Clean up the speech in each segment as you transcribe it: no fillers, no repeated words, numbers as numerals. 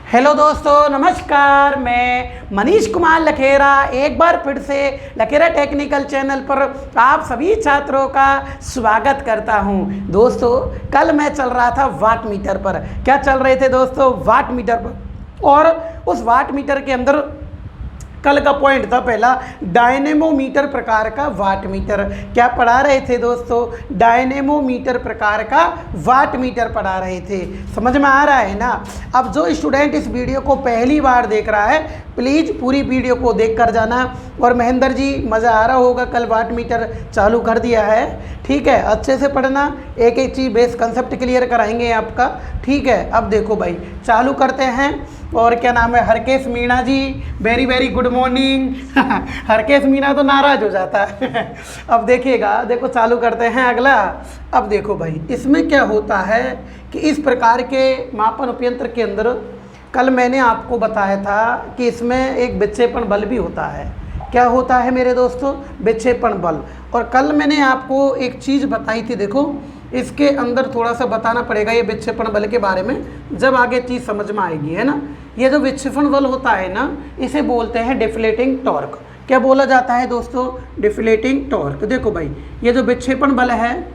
Hello दोस्तों, नमस्कार। मैं मनीष कुमार लखेरा एक बार फिर से लखेरा टेक्निकल चैनल पर आप सभी छात्रों का स्वागत करता हूं। दोस्तों, कल मैं चल रहा था वाट मीटर पर। क्या चल रहे थे दोस्तों? वाट मीटर पर। और उस वाट मीटर के अंदर कल का पॉइंट था पहला, डायनेमोमीटर प्रकार का वाट मीटर। क्या पढ़ा रहे थे दोस्तों? डायनेमोमीटर प्रकार का वाट मीटर पढ़ा रहे थे। समझ में आ रहा है ना? अब जो स्टूडेंट इस वीडियो को पहली बार देख रहा है, प्लीज़ पूरी वीडियो को देख कर जाना। और महेंद्र जी, मज़ा आ रहा होगा, कल वाट मीटर चालू कर दिया है। ठीक है, अच्छे से पढ़ना, एक एक चीज़ बेस कंसेप्ट क्लियर कराएंगे आपका। ठीक है, अब देखो भाई, चालू करते हैं। और क्या नाम है? Harkesh Meena ji, very very good morning. Harkesh Meena तो नाराज हो जाता है। अब देखिएगा, देखो चालू करते हैं अगला। अब देखो भाई, इसमें क्या होता है कि इस प्रकार के मापन उपयंत्र के अंदर कल मैंने आपको बताया था कि इसमें एक विक्षेपण बल भी होता है। क्या होता है मेरे दोस्तों? विक्षेपण बल। और कल मैंने आपको एक चीज़ बताई थी, देखो इसके अंदर थोड़ा सा बताना पड़ेगा ये विक्षेपण बल के बारे में, जब आगे चीज़ समझ में आएगी, है ना। ये जो विक्षेपण बल होता है ना, इसे बोलते हैं डिफ्लेटिंग टॉर्क। क्या बोला जाता है दोस्तों? Deflating torque. देखो भाई, ये जो विक्षेपण बल है,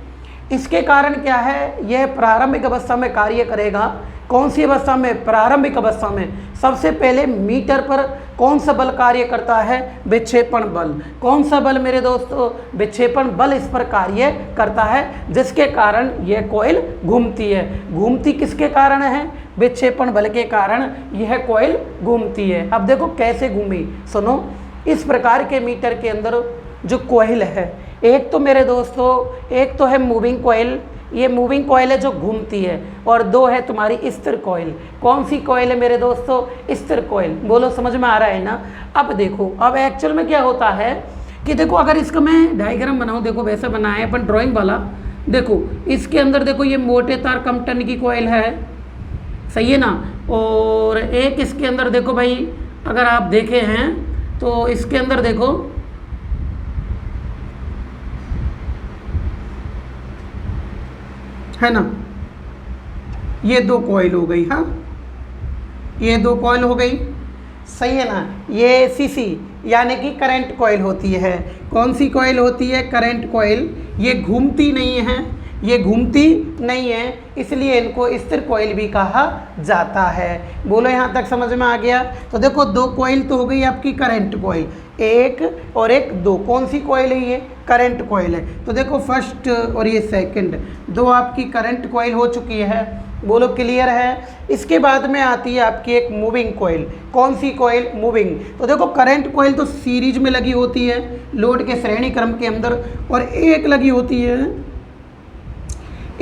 इसके कारण क्या है, यह प्रारंभिक अवस्था में कार्य करेगा। कौन सी अवस्था में? प्रारंभिक अवस्था में। सबसे पहले मीटर पर कौन सा बल कार्य करता है? विक्षेपण बल। कौन सा बल मेरे दोस्तों? विक्षेपण बल इस पर कार्य करता है, जिसके कारण यह कॉइल घूमती है। घूमती किसके कारण है? विक्षेपण बल के कारण यह कॉइल घूमती है। अब देखो कैसे घूमी, सुनो। इस प्रकार के मीटर के अंदर जो कॉइल है, एक तो मेरे दोस्तों, एक तो है मूविंग कॉइल, ये मूविंग कॉइल है जो घूमती है, और दो है तुम्हारी स्थिर कॉइल। कौन सी कॉइल है मेरे दोस्तों? स्थिर कॉइल। बोलो, समझ में आ रहा है ना? अब देखो, अब एक्चुअल में क्या होता है कि देखो, अगर इसका मैं डायग्राम बनाऊं, देखो वैसा बनाया है अपन ड्राइंग वाला। देखो इसके अंदर देखो, ये मोटे तार कम टन की कॉइल है, सही है ना। और एक इसके अंदर देखो भाई, अगर आप देखे हैं तो इसके अंदर देखो, है ना, ये दो कॉइल हो गई। हाँ, ये दो कॉइल हो गई, सही है ना। ये सीसी यानी कि करंट कॉइल होती है। कौन सी कॉइल होती है? Current coil. ये घूमती नहीं है, ये घूमती नहीं है, इसलिए इनको स्थिर कॉइल भी कहा जाता है। बोलो, यहाँ तक समझ में आ गया? तो देखो, दो कॉइल तो हो गई आपकी करंट कॉइल, एक और एक दो। कौन सी कॉइल है? ये करंट कॉइल है। तो देखो, फर्स्ट और ये सेकंड, दो आपकी करंट कॉइल हो चुकी है। बोलो, क्लियर है? इसके बाद में आती है आपकी एक मूविंग कॉइल। कौन सी कॉइल? मूविंग। तो देखो, करंट कॉइल तो सीरीज में लगी होती है लोड के श्रेणी क्रम के अंदर, और एक लगी होती है,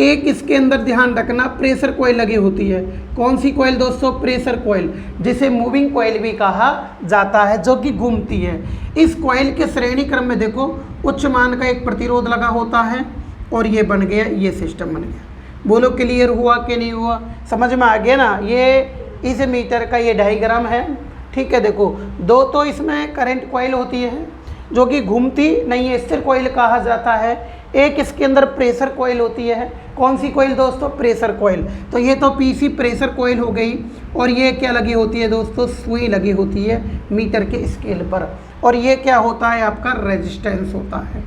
एक इसके अंदर ध्यान रखना, प्रेशर कॉइल लगी होती है। कौन सी कॉइल दोस्तों? प्रेशर कॉइल, जिसे मूविंग कॉइल भी कहा जाता है, जो कि घूमती है। इस कॉइल के श्रेणी क्रम में देखो, उच्च मान का एक प्रतिरोध लगा होता है, और ये बन गया, ये सिस्टम बन गया। बोलो, क्लियर हुआ कि नहीं हुआ? समझ में आ गया ना? ये इस मीटर का ये डायग्राम है। ठीक है, देखो, दो तो इसमें करंट कॉइल होती है जो कि घूमती नहीं है, स्थिर कॉइल कहा जाता है। एक इसके अंदर प्रेशर कॉइल होती है। कौन सी कॉइल दोस्तों? Pressure coil. तो ये तो पीसी प्रेशर कॉइल हो गई। और ये क्या लगी होती है दोस्तों? सुई लगी होती है मीटर के स्केल पर। और ये क्या होता है? आपका रेजिस्टेंस होता है।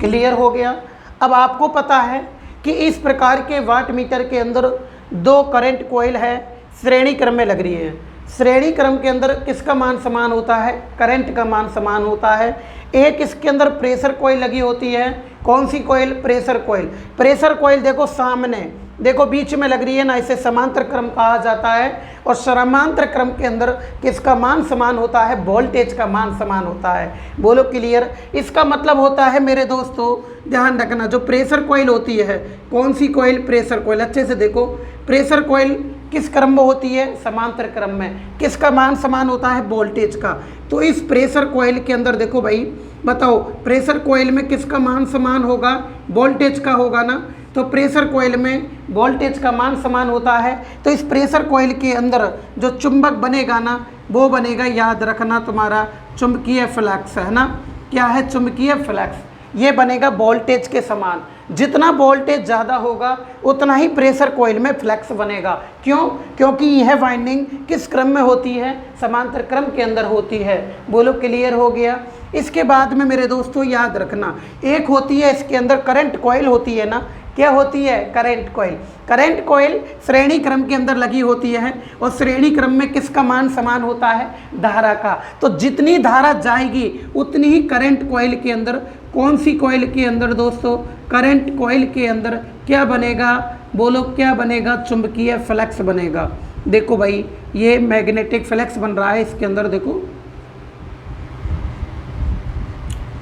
क्लियर हो गया? अब आपको पता है कि इस प्रकार के वाट मीटर के अंदर दो करंट कॉइल है, श्रेणी क्रम में लग रही है। श्रेणी क्रम के अंदर किसका मान समान होता है? करंट का मान समान होता है। एक इसके अंदर प्रेशर कॉइल लगी होती है। कौन सी coil? Pressure coil. Pressure coil देखो सामने, देखो बीच में लग रही है ना, इसे समांतर क्रम कहा जाता है। और समांतर क्रम के अंदर किसका मान समान होता है? वोल्टेज का मान समान होता है। बोलो, क्लियर? इसका मतलब होता है मेरे दोस्तों, ध्यान रखना, जो प्रेशर कॉइल होती है, कौन सी कॉइल? Pressure coil. अच्छे से देखो, प्रेशर कॉइल किस क्रम में होती है? समांतर क्रम में। किसका मान समान होता है? वोल्टेज का। तो इस प्रेशर कॉइल के अंदर देखो भाई, बताओ प्रेशर कॉइल में किसका मान समान होगा? वोल्टेज का होगा ना। तो प्रेशर कॉइल में वोल्टेज का मान समान होता है। तो इस प्रेशर कॉइल के अंदर जो चुंबक बनेगा ना, वो बनेगा, याद रखना, तुम्हारा चुंबकीय फ्लक्स, है ना। क्या है? चुंबकीय फ्लक्स। ये बनेगा वोल्टेज के समान। जितना वोल्टेज ज़्यादा होगा उतना ही प्रेशर कॉइल में फ्लक्स बनेगा। क्यों? क्योंकि यह वाइंडिंग किस क्रम में होती है? समांतर क्रम के अंदर होती है। बोलो क्लियर हो गया। इसके बाद में मेरे दोस्तों याद रखना, एक होती है इसके अंदर करंट कॉइल होती है ना, क्या होती है? Current coil. करंट कॉइल श्रेणी क्रम के अंदर लगी होती है और श्रेणी क्रम में किसका मान समान होता है? धारा का। तो जितनी धारा जाएगी उतनी ही करंट कॉइल के अंदर, कौन सी कॉइल के अंदर दोस्तों? करंट कॉइल के अंदर क्या बनेगा? बोलो क्या बनेगा? चुंबकीय फ्लक्स बनेगा। देखो भाई ये मैग्नेटिक फ्लक्स बन रहा है इसके अंदर, देखो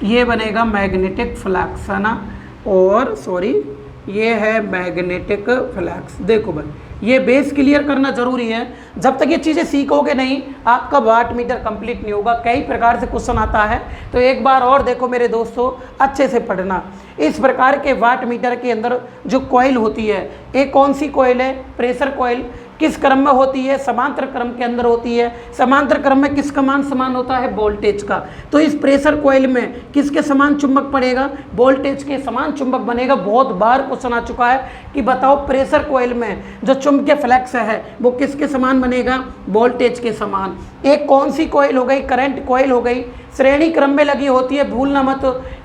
ये बनेगा मैग्नेटिक फ्लक्स है ना, और सॉरी ये है मैग्नेटिक फ्लक्स। देखो भाई ये बेस क्लियर करना जरूरी है, जब तक ये चीज़ें सीखोगे नहीं आपका वाट मीटर कंप्लीट नहीं होगा। कई प्रकार से क्वेश्चन आता है, तो एक बार और देखो मेरे दोस्तों, अच्छे से पढ़ना। इस प्रकार के वाट मीटर के अंदर जो कॉइल होती है, एक कौन सी कॉइल है? Pressure coil. किस क्रम में होती है? समांतर क्रम के अंदर होती है। समांतर क्रम में किसका मान समान होता है? वोल्टेज का। तो इस प्रेशर कॉइल में किसके समान चुंबक पड़ेगा? वोल्टेज के समान चुंबक बनेगा। बहुत बार क्वेश्चन आ चुका है कि बताओ प्रेशर कॉइल में जो चुंबकीय फ्लक्स है वो किसके समान बनेगा? वोल्टेज के समान। एक कौन सी कॉइल हो गई? करंट कॉइल हो गई। श्रेणी क्रम में लगी होती है, भूलना मत,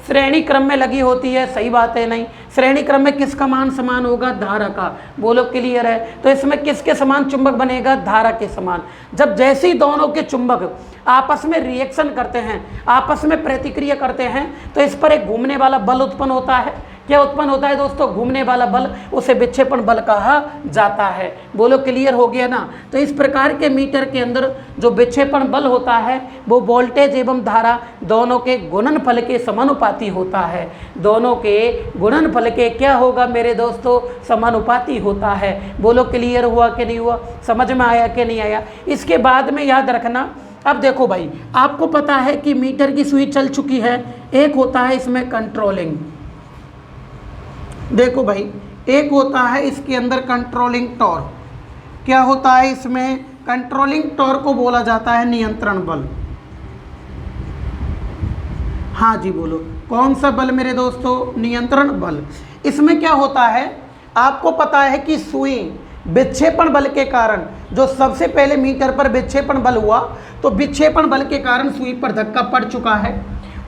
श्रेणी क्रम में लगी होती है। सही बात है नहीं? श्रेणी क्रम में किसका मान समान होगा? धारा का। बोलो क्लियर है? तो इसमें किसके समान चुंबक बनेगा? धारा के समान। जब जैसे ही दोनों के चुंबक आपस में रिएक्शन करते हैं, आपस में प्रतिक्रिया करते हैं, तो इस पर एक घूमने वाला बल उत्पन्न होता है। क्या उत्पन्न होता है दोस्तों? घूमने वाला बल, उसे विक्षेपण बल कहा जाता है। बोलो क्लियर हो गया ना? तो इस प्रकार के मीटर के अंदर जो विक्षेपण बल होता है वो वोल्टेज एवं धारा दोनों के गुणनफल के समानुपाती होता है। दोनों के गुणनफल के क्या होगा मेरे दोस्तों? समानुपाती होता है। बोलो क्लियर हुआ कि नहीं हुआ? समझ में आया कि नहीं आया? इसके बाद में याद रखना, अब देखो भाई आपको पता है कि मीटर की सुई चल चुकी है। एक होता है इसमें कंट्रोलिंग, देखो भाई एक होता है इसके अंदर कंट्रोलिंग टॉर्क। क्या होता है इसमें? कंट्रोलिंग टॉर्क को बोला जाता है नियंत्रण बल। हाँ जी बोलो, कौन सा बल मेरे दोस्तों? नियंत्रण बल। इसमें क्या होता है आपको पता है कि सुई विक्षेपण बल के कारण, जो सबसे पहले मीटर पर विक्षेपण बल हुआ, तो विक्षेपण बल के कारण सुई पर धक्का पड़ चुका है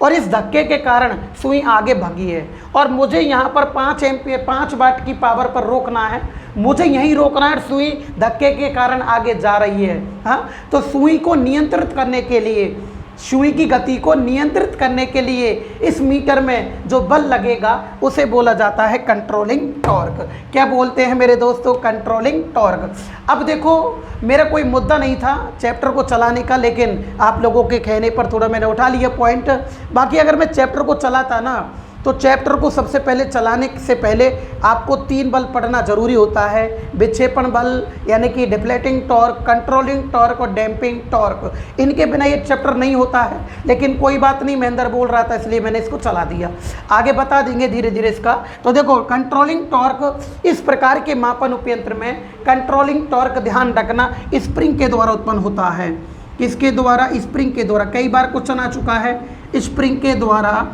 और इस धक्के के कारण सुई आगे भागी है और मुझे यहाँ पर 5 एम्पीयर 5 वाट की पावर पर रोकना है। मुझे यहीं रोकना है, सुई धक्के के कारण आगे जा रही है। हाँ, तो सुई को नियंत्रित करने के लिए, सुई की गति को नियंत्रित करने के लिए इस मीटर में जो बल लगेगा उसे बोला जाता है कंट्रोलिंग टॉर्क। क्या बोलते हैं मेरे दोस्तों? Controlling torque. अब देखो मेरा कोई मुद्दा नहीं था चैप्टर को चलाने का, लेकिन आप लोगों के कहने पर थोड़ा मैंने उठा लिया पॉइंट। बाकी अगर मैं चैप्टर को चलाता ना, तो चैप्टर को सबसे पहले चलाने से पहले आपको 3 बल पढ़ना जरूरी होता है। विक्षेपण बल यानी कि डिफ्लेटिंग टॉर्क, कंट्रोलिंग टॉर्क और डैम्पिंग टॉर्क। इनके बिना ये चैप्टर नहीं होता है, लेकिन कोई बात नहीं, महेंद्र बोल रहा था इसलिए मैंने इसको चला दिया। आगे बता देंगे धीरे धीरे इसका। तो देखो कंट्रोलिंग टॉर्क, इस प्रकार के मापन उपयंत्र में कंट्रोलिंग टॉर्क ध्यान रखना स्प्रिंग के द्वारा उत्पन्न होता है। किसके द्वारा? स्प्रिंग के द्वारा। कई बार क्वेश्चन आ चुका है, स्प्रिंग के द्वारा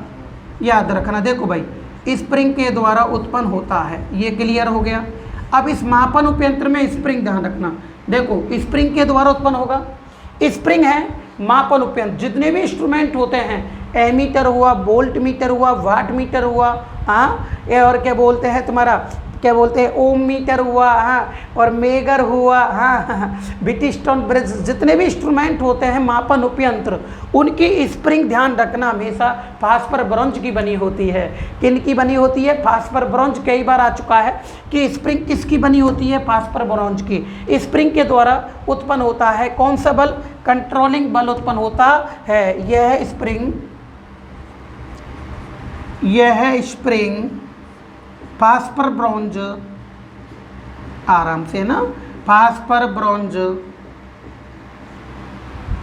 याद रखना। देखो भाई स्प्रिंग के द्वारा उत्पन्न होता है, ये क्लियर हो गया। अब इस मापन उपयंत्र में स्प्रिंग ध्यान रखना, देखो स्प्रिंग के द्वारा उत्पन्न होगा। स्प्रिंग है मापन उपयंत्र, जितने भी इंस्ट्रूमेंट होते हैं, एमीटर हुआ, वोल्ट मीटर हुआ, वाट मीटर हुआ, हाँ, ये और क्या बोलते हैं तुम्हारा, क्या बोलते हैं, ओम मीटर हुआ, हाँ, और मेगर हुआ, हाँ, बिटिस्टोन ब्रिज, जितने भी इंस्ट्रूमेंट होते हैं मापन उपयंत्र, उनकी स्प्रिंग ध्यान रखना हमेशा फास्फर ब्रॉन्ज की बनी होती है। किन की बनी होती है? Phosphor bronze. कई बार आ चुका है कि स्प्रिंग किसकी बनी होती है? फास्फर ब्रॉन्ज की। स्प्रिंग के द्वारा उत्पन्न होता है कौन सा बल? कंट्रोलिंग बल उत्पन्न होता है। यह है स्प्रिंग, यह है स्प्रिंग, फास्फर ब्रॉन्ज, आराम से ना, फास्फर ब्रॉन्ज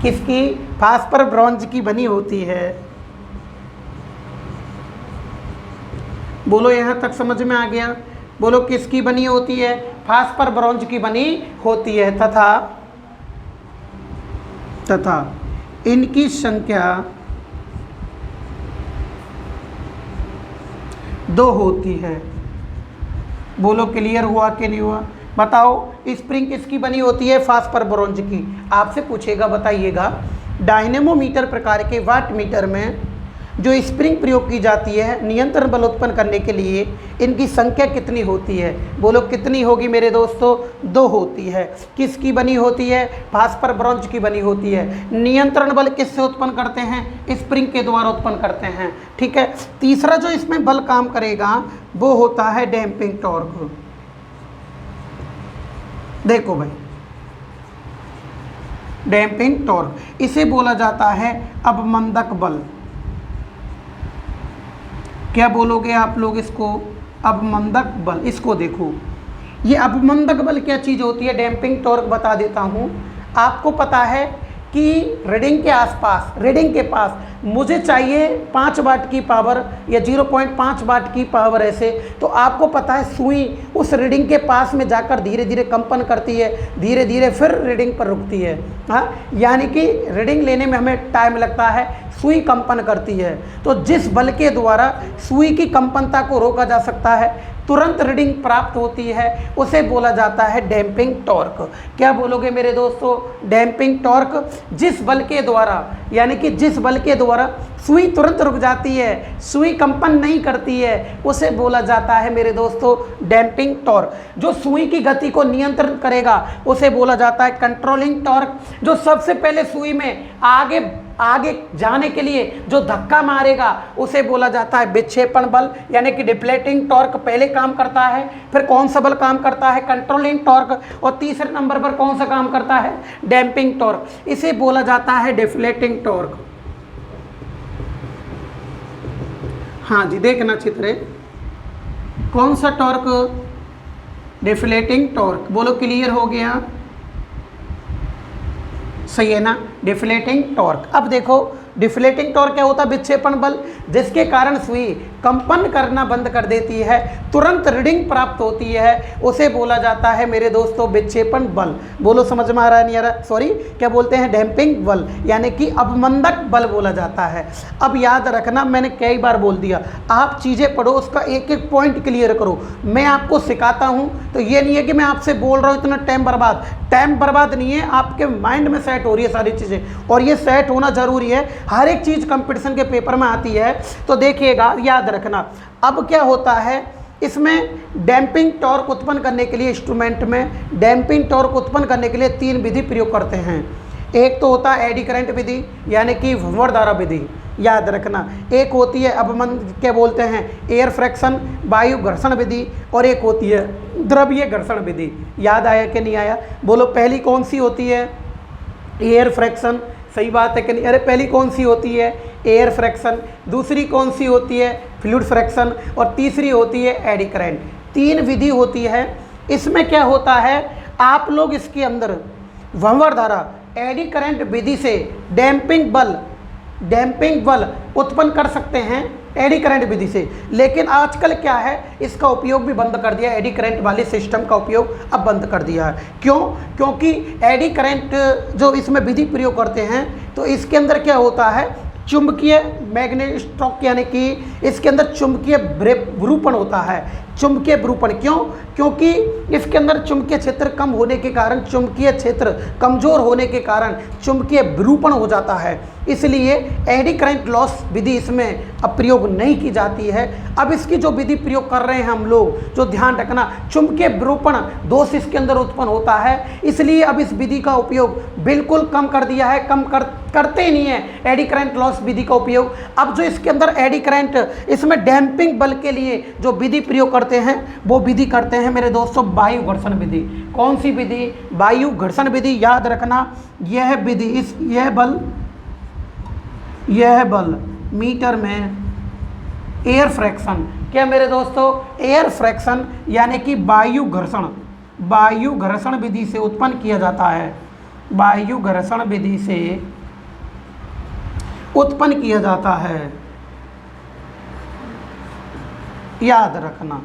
किसकी? फास्फर ब्रॉन्ज की बनी होती है। बोलो यहाँ तक समझ में आ गया? बोलो किसकी बनी होती है? फास्फर ब्रॉन्ज की बनी होती है। तथा इनकी संख्या 2 होती है। बोलो क्लियर हुआ कि नहीं हुआ? बताओ स्प्रिंग किसकी बनी होती है? फास्फर ब्रोंज की। आपसे पूछेगा, बताइएगा डायनेमोमीटर प्रकार के वाट मीटर में जो स्प्रिंग प्रयोग की जाती है नियंत्रण बल उत्पन्न करने के लिए, इनकी संख्या कितनी होती है? बोलो कितनी होगी मेरे दोस्तों? 2 होती है। किसकी बनी होती है? फास्फर ब्रोंज की बनी होती है। नियंत्रण बल किससे उत्पन्न करते हैं? स्प्रिंग के द्वारा उत्पन्न करते हैं। ठीक है। तीसरा जो इसमें बल काम करेगा वो होता है डैम्पिंग टॉर्क। देखो भाई, डैम्पिंग टॉर्क इसे बोला जाता है अवमंदक बल। क्या बोलोगे आप लोग इसको? अवमंदक बल। इसको देखो, ये अवमंदक बल क्या चीज़ होती है? डैम्पिंग टॉर्क बता देता हूँ। आपको पता है कि रीडिंग के आसपास, रीडिंग के पास मुझे चाहिए 5 वाट की पावर या 0.5 वाट की पावर, ऐसे तो आपको पता है सुई उस रीडिंग के पास में जाकर धीरे धीरे कंपन करती है, धीरे धीरे फिर रीडिंग पर रुकती है। हाँ, यानी कि रीडिंग लेने में हमें टाइम लगता है, सुई कंपन करती है। तो जिस बल के द्वारा सुई की कंपनता को रोका जा सकता है, तुरंत रीडिंग प्राप्त होती है, उसे बोला जाता है डैम्पिंग टॉर्क। क्या बोलोगे मेरे दोस्तों? डैम्पिंग टॉर्क जिस बल के द्वारा, यानी कि जिस बल के द्वारा सुई तुरंत रुक जाती है, सुई कंपन नहीं करती है, उसे बोला जाता है मेरे दोस्तों डैम्पिंग टॉर्क। जो सुई की गति को नियंत्रण करेगा उसे बोला जाता है कंट्रोलिंग टॉर्क। जो सबसे पहले सुई में आगे जाने के लिए जो धक्का मारेगा उसे बोला जाता है विक्षेपण बल, यानी कि डिफ्लेटिंग टॉर्क पहले काम करता है। फिर कौन सा बल काम करता है? Controlling torque. और तीसरे नंबर पर कौन सा काम करता है? Damping torque. इसे बोला जाता है डिफ्लेटिंग टॉर्क। हाँ जी, देखना चित्र, कौन सा टॉर्क? Deflating torque. बोलो क्लियर हो गया? सही है ना? Deflating torque. अब देखो डिफ्लेटिंग टॉर्क क्या होता है? विक्षेपण बल, जिसके कारण सुई कंपन करना बंद कर देती है, तुरंत रीडिंग प्राप्त होती है, उसे बोला जाता है मेरे दोस्तों विक्षेपण बल। बोलो समझ में आ रहा है नहीं आ रहा? सॉरी, क्या बोलते हैं? डैम्पिंग बल, यानी कि अवमंदक बल बोला जाता है। अब याद रखना, मैंने कई बार बोल दिया, आप चीज़ें पढ़ो, उसका एक एक पॉइंट क्लियर करो। मैं आपको सिखाता हूँ तो ये नहीं है कि मैं आपसे बोल रहा हूँ इतना टाइम बर्बाद नहीं है, आपके माइंड में सेट हो रही है सारी चीज़ें, और ये सेट होना ज़रूरी है। हर एक चीज़ कंपटीशन के पेपर में आती है, तो देखिएगा, याद रखना। अब क्या होता है इसमें? डैम्पिंग टॉर्क उत्पन्न करने के लिए इंस्ट्रूमेंट में डैम्पिंग टॉर्क उत्पन्न करने के लिए 3 विधि प्रयोग करते हैं। एक तो होता है एडी करंट विधि, यानी कि भंवर धारा विधि, याद रखना। एक होती है अवमंद, क्या बोलते हैं? एयर फ्रैक्शन, वायु घर्षण विधि, और एक होती है द्रव्य घर्षण विधि। याद आया कि नहीं आया? बोलो पहली कौन सी होती है? Air fraction. सही बात है कि नहीं? अरे पहली कौन सी होती है? Air fraction. दूसरी कौन सी होती है? Fluid fraction. और तीसरी होती है एडी करंट। 3 विधि होती है। इसमें क्या होता है, आप लोग इसके अंदर भंवर धारा, एडी करंट विधि से डैम्पिंग बल उत्पन्न कर सकते हैं एडी करंट विधि से। लेकिन आजकल क्या है, इसका उपयोग भी बंद कर दिया, एडी करंट वाले सिस्टम का उपयोग अब बंद कर दिया है। क्यों? क्योंकि एडी करंट जो इसमें विधि प्रयोग करते हैं तो इसके अंदर क्या होता है, चुंबकीय मैग्नेटोस्ट्रोक, यानी कि इसके अंदर चुंबकीय विरूपण होता है। चुंबकीय विरूपण क्यों? क्योंकि इसके अंदर चुंबकीय क्षेत्र कम होने के कारण, चुंबकीय क्षेत्र कमजोर होने के कारण चुंबकीय विरूपण हो जाता है, इसलिए एडी करंट लॉस विधि इसमें अब प्रयोग नहीं की जाती है। अब इसकी जो विधि प्रयोग कर रहे हैं हम लोग, जो ध्यान रखना, चुंबकीय विरूपण दोष इसके अंदर उत्पन्न होता है, इसलिए अब इस विधि का उपयोग बिल्कुल कम कर दिया है, करते ही नहीं है एडी करंट लॉस विधि का उपयोग। अब जो इसके अंदर एडी करंट, इसमें डैम्पिंग बल के लिए जो विधि प्रयोग करते हैं वो विधि करते हैं मेरे दोस्तों वायु घर्षण विधि। कौन सी विधि? वायु घर्षण विधि। याद रखना, यह विधि, यह बल मीटर में एयर फ्रैक्शन, क्या मेरे दोस्तों? एयर फ्रैक्शन, यानी कि वायु घर्षण विधि से उत्पन्न किया जाता है। वायु घर्षण विधि से उत्पन्न किया जाता है। याद रखना,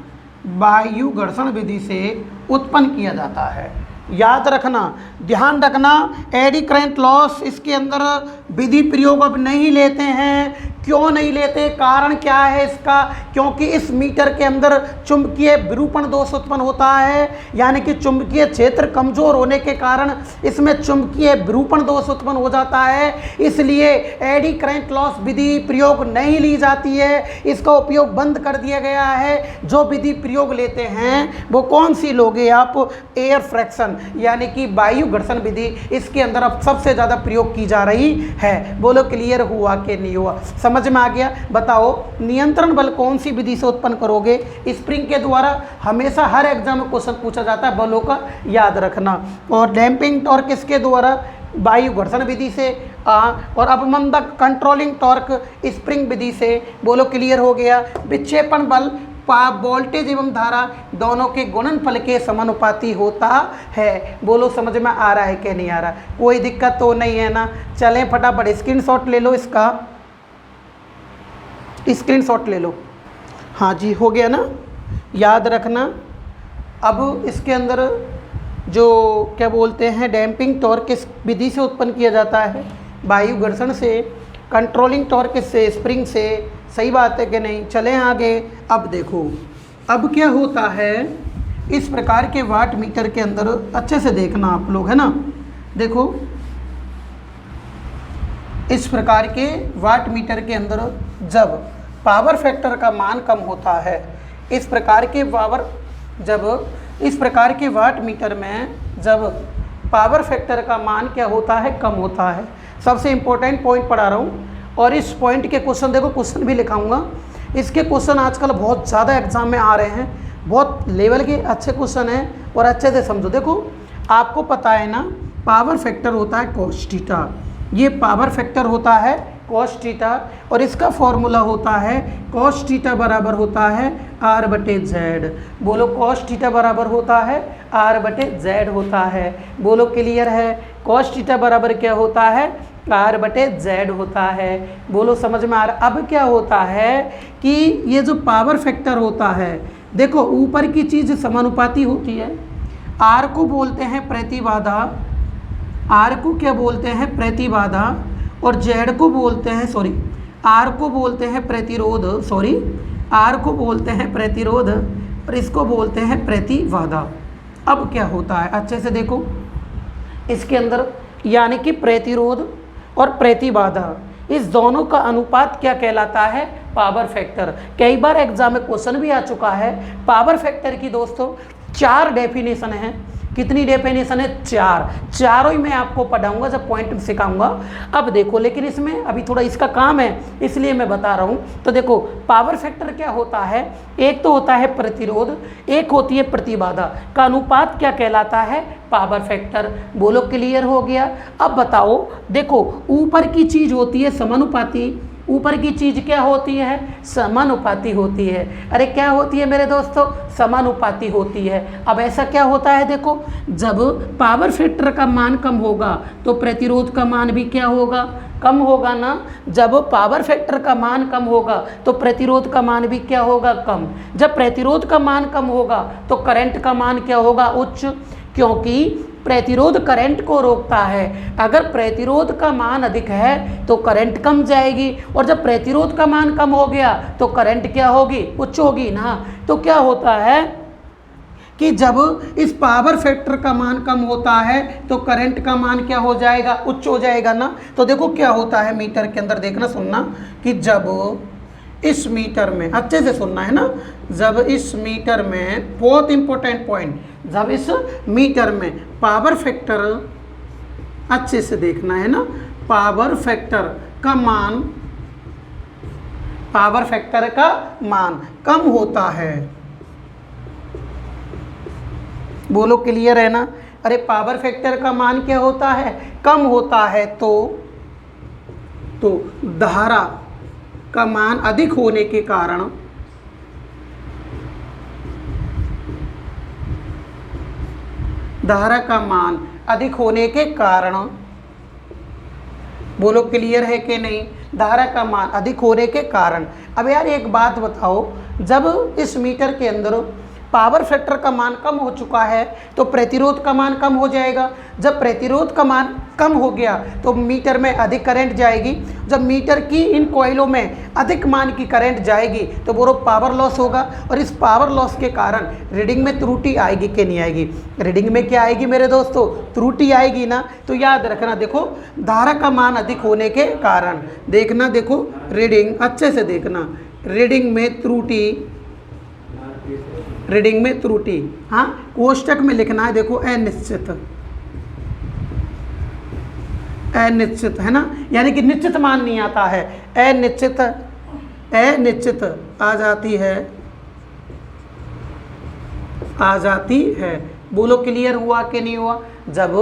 वायु घर्षण विधि से उत्पन्न किया जाता है। याद रखना, ध्यान रखना, एडी करंट लॉस इसके अंदर विधि प्रयोग अब नहीं लेते हैं, क्यों नहीं लेते, कारण क्या है इसका? क्योंकि इस मीटर के अंदर चुंबकीय विरूपण दोष उत्पन्न होता है, यानी कि चुंबकीय क्षेत्र कमजोर होने के कारण इसमें चुंबकीय विरूपण दोष उत्पन्न हो जाता है। इसलिए एडी करंट लॉस विधि प्रयोग नहीं ली जाती है, इसका उपयोग बंद कर दिया गया है। जो विधि प्रयोग लेते हैं वो कौन सी लोगे आप? एयर फ्रैक्शन यानी कि वायु घर्षण विधि, इसके अंदर अब सबसे ज़्यादा प्रयोग की जा रही है। बोलो क्लियर हुआ कि नहीं हुआ? समझ में आ गया? बताओ नियंत्रण बल कौन सी विधि से उत्पन्न करोगे? स्प्रिंग के द्वारा। हमेशा हर एग्जाम में क्वेश्चन पूछा जाता है बलों का, याद रखना। और डैम्पिंग टॉर्क किसके द्वारा? वायु घर्षण विधि से। और अवमंदक कंट्रोलिंग टॉर्क स्प्रिंग विधि से। बोलो क्लियर हो गया? विक्षेपण बल वोल्टेज एवं धारा दोनों के गुणनफल के समानुपाती होता है। बोलो समझ में आ रहा है कि नहीं आ रहा? कोई दिक्कत तो नहीं है ना? चलें फटाफट स्क्रीनशॉट ले लो, इसका स्क्रीनशॉट ले लो। हाँ जी, हो गया ना? याद रखना। अब इसके अंदर जो क्या बोलते हैं डैम्पिंग टॉर्क किस विधि से उत्पन्न किया जाता है? वायु घर्षण से। कंट्रोलिंग टॉर्क से स्प्रिंग से। सही बात है कि नहीं? चलें आगे। अब देखो अब क्या होता है, इस प्रकार के वाट मीटर के अंदर अच्छे से देखना आप लोग, है ना? देखो इस प्रकार के वाट मीटर के अंदर जब पावर फैक्टर का मान कम होता है, इस प्रकार के वाट मीटर में जब पावर फैक्टर का मान क्या होता है? कम होता है। सबसे इम्पोर्टेंट पॉइंट पढ़ा रहा हूँ और इस पॉइंट के क्वेश्चन देखो, क्वेश्चन भी लिखाऊंगा। इसके क्वेश्चन आजकल बहुत ज़्यादा एग्जाम में आ रहे हैं, बहुत लेवल के अच्छे क्वेश्चन हैं और अच्छे से समझो। देखो आपको पता है ना, पावर फैक्टर होता है cos थीटा। ये पावर फैक्टर होता है cos थीटा और इसका फॉर्मूला होता है cos थीटा बराबर होता है R/Z। बोलो cos थीटा बराबर होता है R/Z होता है। बोलो क्लियर है? cos थीटा बराबर क्या होता है? R/Z होता है। बोलो समझ में आ रहा? अब क्या होता है कि ये जो पावर फैक्टर होता है, देखो ऊपर की चीज़ समानुपाती होती है। R को बोलते हैं प्रतिबाधा, R को क्या बोलते हैं? प्रतिबाधा। और Z को बोलते हैं R को बोलते हैं प्रतिरोध, R को बोलते हैं प्रतिरोध और इसको बोलते हैं प्रतिबाधा। अब क्या होता है अच्छे से देखो, इसके अंदर यानी कि प्रतिरोध और प्रतिबाधा, इस दोनों का अनुपात क्या कहलाता है? Power factor. कई बार एग्जाम में क्वेश्चन भी आ चुका है। पावर फैक्टर की दोस्तों 4 डेफिनेशन है। कितनी डेफिनेशन है? 4। चारों ही मैं आपको पढ़ाऊंगा जब पॉइंट सिखाऊंगा। अब देखो, लेकिन इसमें अभी थोड़ा इसका काम है इसलिए मैं बता रहा हूँ। तो देखो पावर फैक्टर क्या होता है? एक तो होता है प्रतिरोध, एक होती है प्रतिबाधा, का अनुपात क्या कहलाता है? Power factor. बोलो क्लियर हो गया? अब बताओ, देखो ऊपर की चीज़ होती है समानुपाती। ऊपर की चीज़ क्या होती है? समानुपाती होती है। अरे क्या होती है मेरे दोस्तों? समानुपाती होती है। अब ऐसा क्या होता है? देखो जब पावर फैक्टर का मान कम होगा तो प्रतिरोध का मान भी क्या होगा? कम होगा ना। जब पावर फैक्टर का मान कम होगा तो प्रतिरोध का मान भी क्या होगा? कम। जब प्रतिरोध का मान कम होगा तो करंट का मान क्या होगा? उच्च, क्योंकि प्रतिरोध करंट को रोकता है। अगर प्रतिरोध का मान अधिक है तो करंट कम जाएगी और जब प्रतिरोध का मान कम हो गया तो करंट क्या होगी? उच्च होगी ना। तो क्या होता है कि जब इस पावर फैक्टर का मान कम होता है तो करंट का मान क्या हो जाएगा? उच्च हो जाएगा ना। तो देखो क्या होता है मीटर के अंदर, देखना सुनना, कि जब इस मीटर में, अच्छे से सुनना है ना, जब इस मीटर में, बहुत इंपॉर्टेंट पॉइंट, जब इस मीटर में पावर फैक्टर, अच्छे से देखना है ना, पावर फैक्टर का मान कम होता है। बोलो क्लियर है ना? अरे पावर फैक्टर का मान क्या होता है? कम होता है तो धारा का मान अधिक होने के कारण, धारा का मान अधिक होने के कारण, बोलो क्लियर है कि नहीं? धारा का मान अधिक होने के कारण। अब यार एक बात बताओ, जब इस मीटर के अंदर पावर फैक्टर का मान कम हो चुका है तो प्रतिरोध का मान कम हो जाएगा। जब प्रतिरोध का मान कम हो गया तो मीटर में अधिक करंट जाएगी। जब मीटर की इन कॉइलों में अधिक मान की करंट जाएगी तो वो पावर लॉस होगा, और इस पावर लॉस के कारण रीडिंग में त्रुटि आएगी कि नहीं आएगी? रीडिंग में क्या आएगी मेरे दोस्तों? त्रुटि आएगी ना। तो याद रखना, देखो धारा का मान अधिक होने के कारण, देखना देखो रीडिंग अच्छे से देखना, रीडिंग में त्रुटि, रीडिंग में त्रुटि, हाँ कोष्टक में लिखना है, देखो अनिश्चित, अनिश्चित है ना, यानी कि निश्चित मान नहीं आता है, अनिश्चित, अनिश्चित आ जाती है, आ जाती है। बोलो क्लियर हुआ कि नहीं हुआ? जब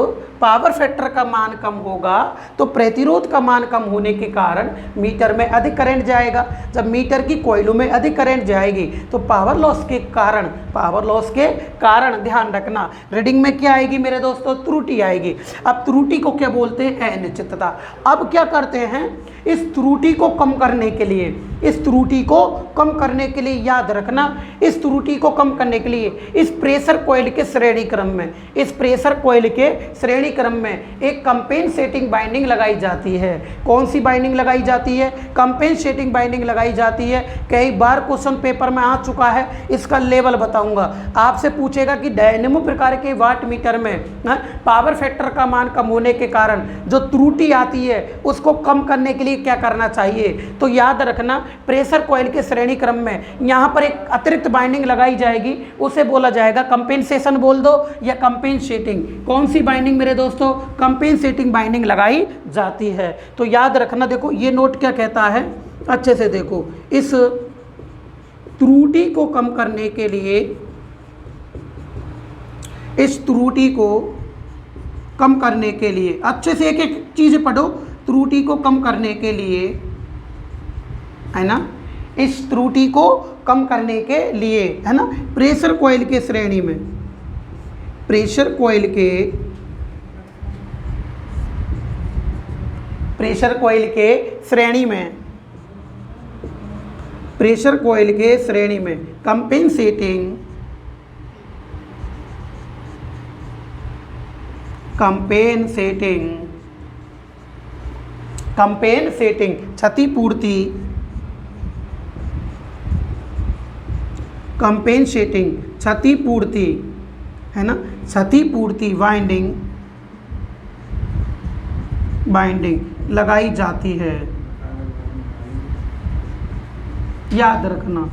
पावर फैक्टर का मान कम होगा तो प्रतिरोध का मान कम होने के कारण मीटर में अधिक करंट जाएगा। जब मीटर की कॉइलों में अधिक करंट जाएगी तो पावर लॉस के कारण, पावर लॉस के कारण ध्यान रखना रीडिंग में क्या आएगी मेरे दोस्तों? त्रुटि आएगी। अब त्रुटि को क्या बोलते हैं? अनिश्चितता। अब क्या करते हैं, इस त्रुटि को कम करने के लिए, इस त्रुटि को कम करने के लिए याद रखना, इस त्रुटि को कम करने के लिए इस प्रेशर कॉइल के श्रेणी क्रम में, इस प्रेशर कॉइल के श्रेणी क्रम में एक कंपेनसेटिंग बाइंडिंग लगाई जाती है। कौन सी बाइंडिंग लगाई जाती है? कंपेनसेटिंग बाइंडिंग लगाई जाती है। कई बार क्वेश्चन पेपर में आ चुका है, इसका लेवल बताऊंगा। आपसे पूछेगा कि डायनेमो प्रकार के वाट मीटर में पावर फैक्टर का मान कम होने के कारण जो त्रुटि आती है उसको कम करने के लिए क्या करना चाहिए? तो याद रखना प्रेशर कॉइल के श्रेणी क्रम में यहाँ पर एक अतिरिक्त बाइंडिंग लगाई जाएगी, उसे बोला जाएगा कंपेंसेशन बोल दो या कंपेंसेटिंग। कौन सी बाइंडिंग मेरे दोस्तों? कंपेंसेटिंग बाइंडिंग लगाई जाती है। तो याद रखना, देखो ये नोट क्या कहता है, अच्छे से देखो, इस त्रुटि को कम करने के लिए, इस त्रुटि को कम करने के लिए अच्छे से एक एक चीज़ पढ़ो। त्रुटि को कम करने के लिए, है ना, इस त्रुटि को कम करने के लिए, है ना, प्रेशर कॉइल के श्रेणी में, प्रेशर कॉइल के, प्रेशर कॉइल के श्रेणी में, प्रेशर कॉइल के श्रेणी में कंपेंसेटिंग, कंपेंसेटिंग, कंपेंसेटिंग क्षतिपूर्ति, कंपेंसेटिंग क्षतिपूर्ति, है ना, क्षतिपूर्ति बाइंडिंग, बाइंडिंग लगाई जाती है। याद रखना।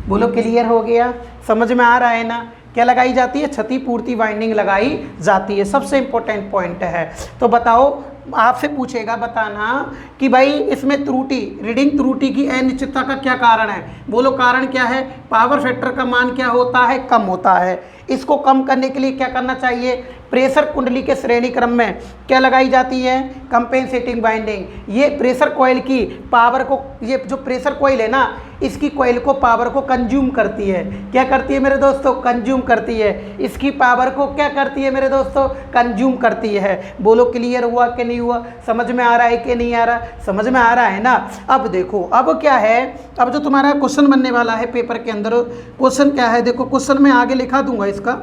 बोलो क्लियर हो गया? समझ में आ रहा है ना? क्या लगाई जाती है? क्षतिपूर्ति बाइंडिंग लगाई जाती है। सबसे इंपॉर्टेंट पॉइंट है। तो बताओ, आपसे पूछेगा बताना कि भाई इसमें त्रुटि, रीडिंग त्रुटि की अनिश्चितता का क्या कारण है? बोलो कारण क्या है? पावर फैक्टर का मान क्या होता है? कम होता है। इसको कम करने के लिए क्या करना चाहिए? प्रेशर कुंडली के श्रेणी क्रम में क्या लगाई जाती है? Compensating binding. ये प्रेशर कॉइल की पावर को, ये जो प्रेशर कॉइल है ना, इसकी कॉइल को पावर को कंज्यूम करती है। क्या करती है मेरे दोस्तों? कंज्यूम करती है। इसकी पावर को क्या करती है मेरे दोस्तों? कंज्यूम करती है। बोलो क्लियर हुआ कि नहीं हुआ? समझ में आ रहा है कि नहीं आ रहा? समझ में आ रहा है ना? अब देखो, अब क्या है, अब जो तुम्हारा क्वेश्चन बनने वाला है पेपर के अंदर, क्वेश्चन क्या है देखो, क्वेश्चन में आगे लिखा दूंगा इसका।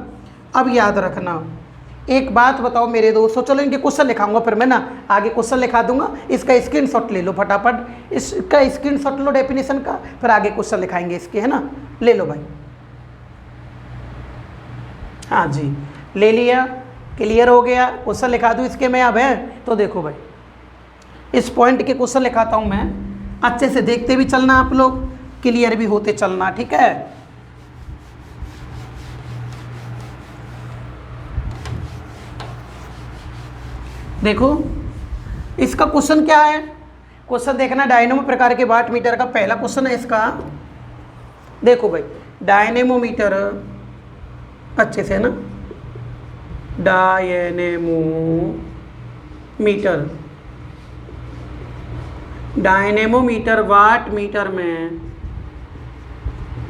अब याद रखना एक बात बताओ मेरे दोस्तों, चलो इनके क्वेश्चन लिखाऊंगा, फिर मैं ना आगे क्वेश्चन लिखा दूंगा। इसका स्क्रीनशॉट ले लो फटाफट, इसका स्क्रीनशॉट लो डेफिनेशन का, फिर आगे क्वेश्चन लिखाएंगे इसके, है ना। ले लो भाई। हाँ जी, ले लिया, क्लियर हो गया। क्वेश्चन लिखा दूँ इसके मैं अब? है तो देखो भाई, इस पॉइंट के क्वेश्चन लिखाता हूँ मैं, अच्छे से देखते भी चलना आप लोग, क्लियर भी होते चलना, ठीक है। देखो इसका क्वेश्चन क्या है, क्वेश्चन देखना, डायनेमो प्रकार के वाट मीटर का पहला क्वेश्चन है इसका। देखो भाई, डायनेमोमीटर, अच्छे से ना, डायनेमोमीटर, डायनेमोमीटर वाट मीटर में,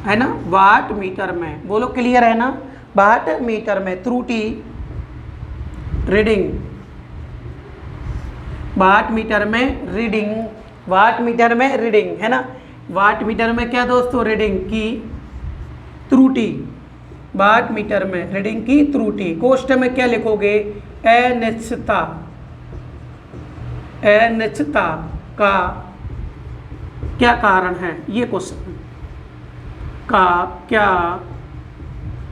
है ना, वाट मीटर में, बोलो क्लियर है ना, वाट मीटर में त्रुटि, रीडिंग, वाट मीटर में रीडिंग, वाट मीटर में रीडिंग, है ना, वाट मीटर में क्या दोस्तों? रीडिंग की त्रुटि, वाट मीटर में रीडिंग की त्रुटि, क्वेश्चन में क्या लिखोगे, अनिश्चितता, अनिश्चितता का क्या कारण है, ये क्वेश्चन का क्या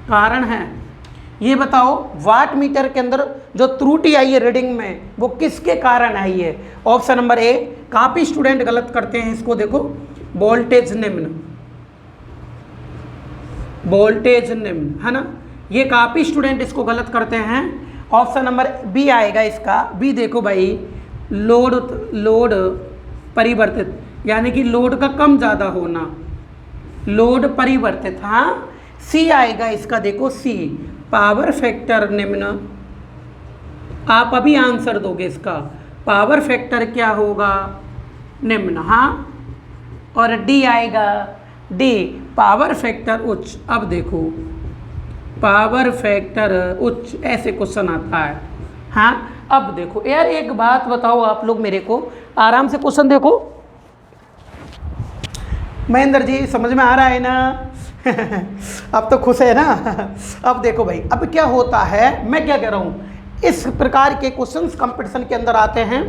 कारण है ये बताओ। वाट मीटर के अंदर जो त्रुटि आई है रीडिंग में वो किसके कारण आई है। ऑप्शन नंबर ए, काफी स्टूडेंट गलत करते हैं इसको, देखो वोल्टेज निम्न, वोल्टेज निम्न है ना, ये काफी स्टूडेंट इसको गलत करते हैं। ऑप्शन नंबर बी आएगा इसका, बी देखो भाई, लोड परिवर्तित, यानी कि लोड का कम ज़्यादा होना, लोड परिवर्तित। हाँ, सी आएगा इसका, देखो सी, पावर फैक्टर निम्न। आप अभी आंसर दोगे इसका, पावर फैक्टर क्या होगा, निम्न। हाँ, और डी आएगा, डी पावर फैक्टर उच्च। अब देखो पावर फैक्टर उच्च, ऐसे क्वेश्चन आता है। हाँ, अब देखो यार एक बात बताओ आप लोग मेरे को, आराम से क्वेश्चन देखो। महेंद्र जी समझ में आ रहा है ना? अब तो खुश है ना? अब देखो भाई, अब क्या होता है, मैं क्या कह रहा हूँ, इस प्रकार के क्वेश्चंस कंपटीशन के अंदर आते हैं,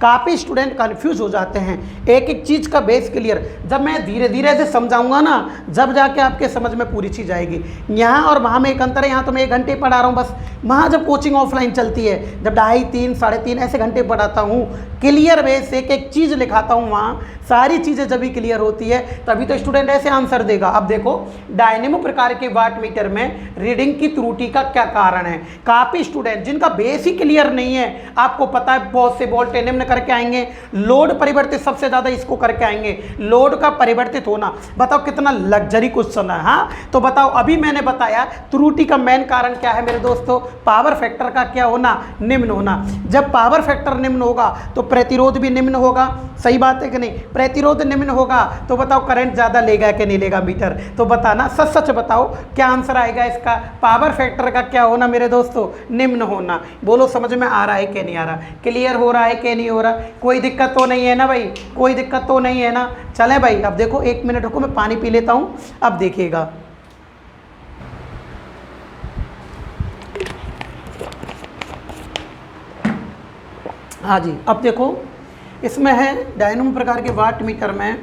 काफ़ी स्टूडेंट कंफ्यूज हो जाते हैं, एक एक चीज़ का बेस क्लियर। जब मैं धीरे धीरे से समझाऊंगा ना, जब जाके आपके समझ में पूरी चीज़ आएगी। यहाँ और वहाँ में एक अंतर है, यहाँ तो मैं 1 घंटे पढ़ा रहा हूँ बस, वहाँ जब कोचिंग ऑफलाइन चलती है, जब 2.5, 3, 3.5 ऐसे घंटे पढ़ाता हूँ, क्लियर बेस एक एक चीज़ लिखाता हूँ, वहाँ सारी चीज़ें जब भी क्लियर होती है तभी तो स्टूडेंट ऐसे आंसर देगा। अब देखो डायनेमो प्रकार के वाट मीटर में रीडिंग की त्रुटि का क्या कारण है। काफ़ी स्टूडेंट जिनका बेस ही क्लियर नहीं है, आपको पता है बहुत से वोल्टेज निम्न करके आएंगे, लोड परिवर्तित सबसे ज़्यादा इसको करके आएंगे, लोड का परिवर्तित होना। बताओ कितना लग्जरी क्वेश्चन है। हाँ, तो बताओ अभी मैंने बताया त्रुटि का मेन कारण क्या है मेरे दोस्तों, पावर फैक्टर का क्या होना, निम्न होना। जब पावर फैक्टर निम्न होगा तो प्रतिरोध भी निम्न होगा, सही बात है कि नहीं? प्रतिरोध निम्न होगा तो बताओ करंट ज़्यादा लेगा कि नहीं लेगा मीटर, तो बताना, सच सच बताओ क्या आंसर आएगा इसका। पावर फैक्टर का क्या होना मेरे दोस्तों, निम्न होना। बोलो समझ में आ रहा है कि नहीं आ रहा, क्लियर हो रहा है कि नहीं हो रहा, कोई दिक्कत तो नहीं है ना भाई, कोई दिक्कत तो नहीं है ना? चलें भाई, अब देखो 1 मिनट रुको, मैं पानी पी लेता हूँ, अब देखिएगा। हाँ जी, अब देखो इसमें है डायनेमो प्रकार के वाट मीटर में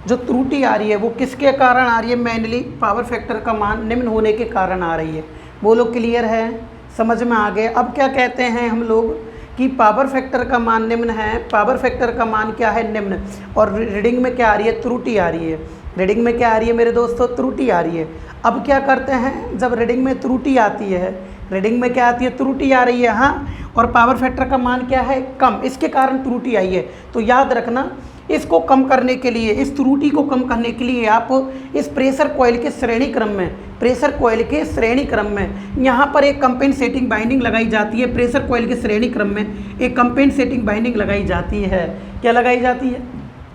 जो त्रुटि आ रही है वो किसके कारण आ रही है, मेनली पावर फैक्टर का मान निम्न होने के कारण आ रही है। बोलो क्लियर है, समझ में आ गए? अब क्या कहते हैं हम लोग कि पावर फैक्टर का मान निम्न है, पावर फैक्टर का मान क्या है, निम्न, और रीडिंग में क्या आ रही है, त्रुटि आ रही है। रीडिंग में क्या आ रही है मेरे दोस्तों, त्रुटि आ रही है। अब क्या करते हैं, जब रीडिंग में त्रुटि आती है, रीडिंग में क्या आती है, त्रुटि आ रही है, हाँ, और पावर फैक्टर का मान क्या है, कम, इसके कारण त्रुटि आई है। तो याद रखना, इसको कम करने के लिए, इस त्रुटि को कम करने के लिए आप इस प्रेशर कॉइल के श्रेणी क्रम में, प्रेशर कॉइल के श्रेणी क्रम में यहाँ पर एक कंपेंसेटिंग बाइंडिंग लगाई जाती है। प्रेशर कॉइल के श्रेणी क्रम में एक कंपेंसेटिंग बाइंडिंग लगाई जाती है। क्या लगाई जाती है,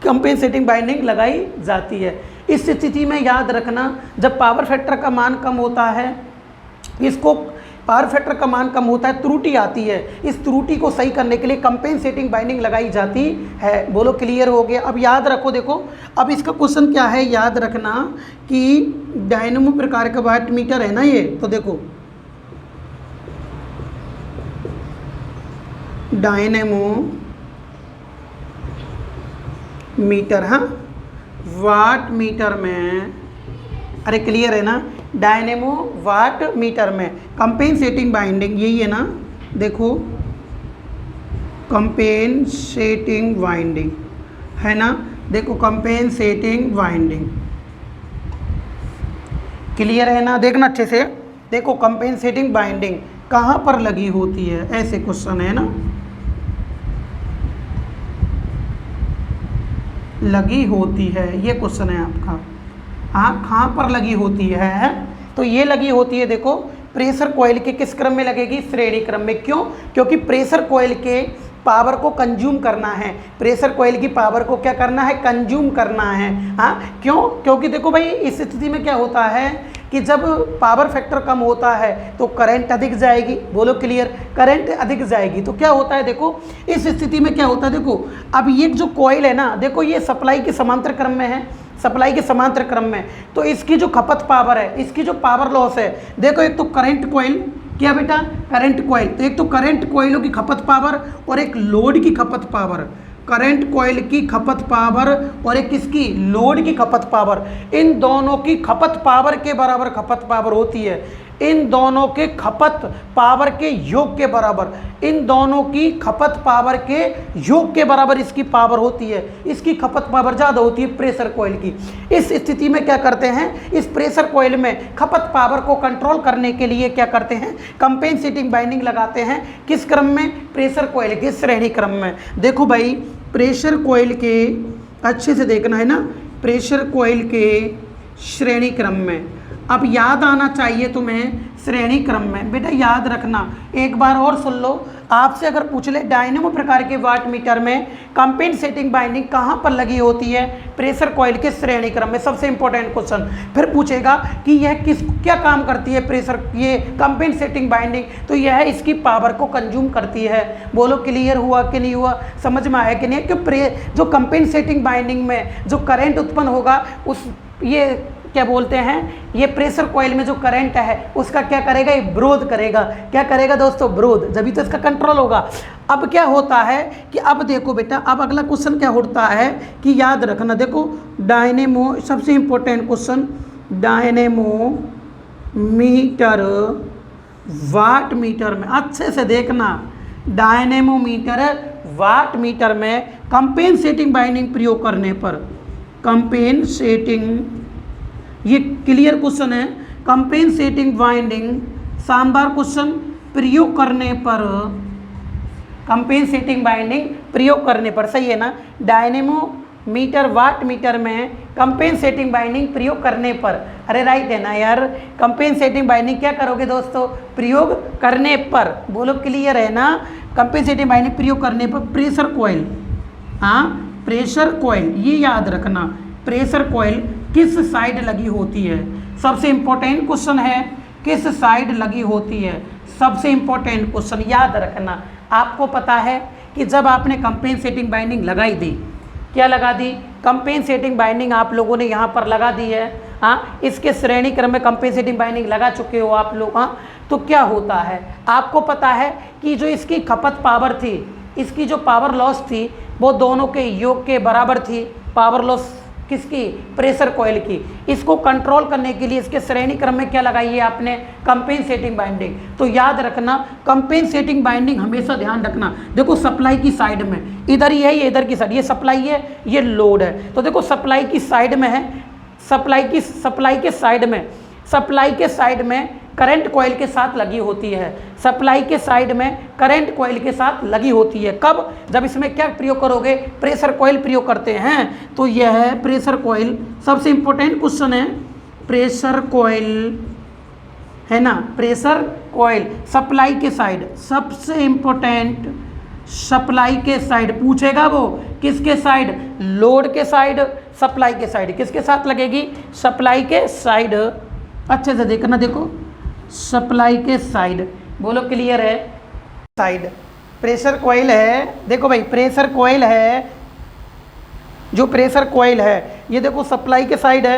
कंपेंसेटिंग बाइंडिंग लगाई जाती है। इस स्थिति में याद रखना, जब पावर फैक्टर का मान कम होता है, इसको पावर फैक्टर का मान कम होता है, त्रुटि आती है, इस त्रुटि को सही करने के लिए कंपेंसेटिंग बाइंडिंग लगाई जाती है। बोलो क्लियर हो गया? अब याद रखो, देखो अब इसका क्वेश्चन क्या है, याद रखना कि डायनेमो प्रकार का वाट मीटर है ना ये, तो देखो डायनेमो मीटर, हाँ, वाट मीटर में, अरे क्लियर है ना, डायनेमो वाट मीटर में कंपेंसेटिंग बाइंडिंग, यही है ना, देखो कंपेंसेटिंग बाइंडिंग है ना, देखो कंपेंसेटिंग बाइंडिंग, क्लियर है ना? देखना अच्छे से, देखो कंपेंसेटिंग बाइंडिंग कहाँ पर लगी होती है, ऐसे क्वेश्चन है ना, लगी होती है, ये क्वेश्चन है आपका। हाँ, कहाँ पर लगी होती है, तो ये लगी होती है, देखो प्रेशर कॉइल के किस क्रम में लगेगी, श्रेणी क्रम में। क्यों? क्योंकि प्रेशर कॉइल के पावर को कंज्यूम करना है, प्रेशर कॉइल की पावर को क्या करना है, कंज्यूम करना है। हाँ, क्यों? क्योंकि देखो भाई इस स्थिति में क्या होता है कि जब पावर फैक्टर कम होता है तो करंट अधिक जाएगी। बोलो क्लियर, करंट अधिक जाएगी तो क्या होता है, देखो इस स्थिति में क्या होता है, देखो अब ये जो कॉइल है ना, देखो ये सप्लाई के समांतर क्रम में है, सप्लाई के समांतर क्रम में, तो इसकी जो खपत पावर है, इसकी जो पावर लॉस है, देखो एक तो करंट कॉइल, क्या बेटा, करंट कॉइल, तो एक तो करंट कॉइलों की खपत पावर और एक लोड की खपत पावर, करंट कॉइल की खपत पावर और एक किसकी, लोड की खपत पावर, इन दोनों की खपत पावर के बराबर खपत पावर होती है, इन दोनों के खपत पावर के योग के बराबर, इन दोनों की खपत पावर के योग के बराबर इसकी पावर होती है। इसकी खपत पावर ज़्यादा होती है प्रेशर कॉइल की। इस स्थिति में क्या करते हैं, इस प्रेशर कॉइल में खपत पावर को कंट्रोल करने के लिए क्या करते हैं, कंपेंसेटिंग बाइंडिंग लगाते हैं। किस क्रम में, प्रेशर कॉइल के श्रेणी क्रम में। देखो भाई, प्रेशर कॉइल के, अच्छे से देखना है ना, प्रेशर कॉइल के श्रेणी क्रम में। अब याद आना चाहिए तुम्हें श्रेणी क्रम में, बेटा याद रखना, एक बार और सुन लो। आपसे अगर पूछ ले डायनेमो प्रकार के वाट मीटर में कंपेंसेटिंग बाइंडिंग कहाँ पर लगी होती है, प्रेशर कॉइल के श्रेणी क्रम में, सबसे इंपॉर्टेंट क्वेश्चन। फिर पूछेगा कि यह क्या काम करती है प्रेशर, ये कंपेंसेटिंग बाइंडिंग, तो यह इसकी पावर को कंज्यूम करती है। बोलो क्लियर हुआ कि नहीं हुआ, समझ में आया कि नहीं, कि जो कंपेंसेटिंग बाइंडिंग में जो करंट उत्पन्न होगा, उस ये क्या बोलते हैं, ये प्रेशर कॉइल में जो करंट है उसका क्या करेगा, ये विरोध करेगा। क्या करेगा दोस्तों, विरोध, जब तो इसका कंट्रोल होगा। अब क्या होता है कि अब देखो बेटा, अब अगला क्वेश्चन क्या होता है कि याद रखना, देखो डायनेमो, सबसे important question, dynamo meter watt meter में, अच्छे से देखना, डायनेमो मीटर वाट मीटर में कंपेंसेटिंग बाइंडिंग प्रयोग करने पर, कंपेंसेटिंग, ये क्लियर क्वेश्चन है, कंपेंसेटिंग बाइंडिंग, शानदार क्वेश्चन, प्रयोग करने पर, कंपेंसेटिंग बाइंडिंग प्रयोग करने पर, सही है ना, डायनेमो मीटर वाट मीटर में कंपेंसेटिंग बाइंडिंग प्रयोग करने पर, अरे राइट है ना यार, कंपेंसेटिंग बाइंडिंग क्या करोगे दोस्तों, प्रयोग करने पर, बोलो क्लियर है ना, कंपेंसेटिंग बाइंडिंग प्रयोग करने पर प्रेशर कॉइल, हाँ प्रेशर कॉइल, ये याद रखना, प्रेशर कॉइल किस साइड लगी होती है, सबसे इंपॉर्टेंट क्वेश्चन है, किस साइड लगी होती है, सबसे इंपॉर्टेंट क्वेश्चन याद रखना। आपको पता है कि जब आपने कंपेंसेटिंग बाइंडिंग लगाई दी, क्या लगा दी, कंपेंसेटिंग बाइंडिंग आप लोगों ने यहाँ पर लगा दी है, हाँ इसके श्रेणी क्रम में कंपेंसेटिंग बाइंडिंग लगा चुके हो आप लोग, हाँ तो क्या होता है, आपको पता है कि जो इसकी खपत पावर थी, इसकी जो पावर लॉस थी, वो दोनों के योग के बराबर थी। पावर लॉस किसकी, प्रेशर कॉइल की। इसको कंट्रोल करने के लिए इसके श्रेणी क्रम में क्या लगाई है आपने, कंपेंसेटिंग बाइंडिंग। तो याद रखना, कंपेंसेटिंग बाइंडिंग हमेशा ध्यान रखना। देखो सप्लाई की साइड में, इधर ही है, ये इधर की साइड, ये सप्लाई है, ये लोड है। तो देखो सप्लाई की साइड में है, सप्लाई के साइड में करंट कॉइल के साथ लगी होती है, सप्लाई के साइड में करंट कॉइल के साथ लगी होती है। कब, जब इसमें क्या प्रयोग करोगे, प्रेशर कॉइल प्रयोग करते हैं। तो यह है प्रेशर कॉइल, सबसे इंपॉर्टेंट क्वेश्चन है, प्रेशर कॉइल है ना, प्रेशर कॉइल सप्लाई के साइड, सबसे इंपॉर्टेंट, सप्लाई के साइड पूछेगा वो, किसके साइड, लोड के साइड, सप्लाई के साइड, किसके साथ लगेगी, सप्लाई के साइड। अच्छे से देखना, देखो सप्लाई के साइड, बोलो क्लियर है, साइड प्रेशर कॉइल है। देखो भाई प्रेशर कॉइल है, जो प्रेशर कॉइल है ये देखो सप्लाई के साइड है,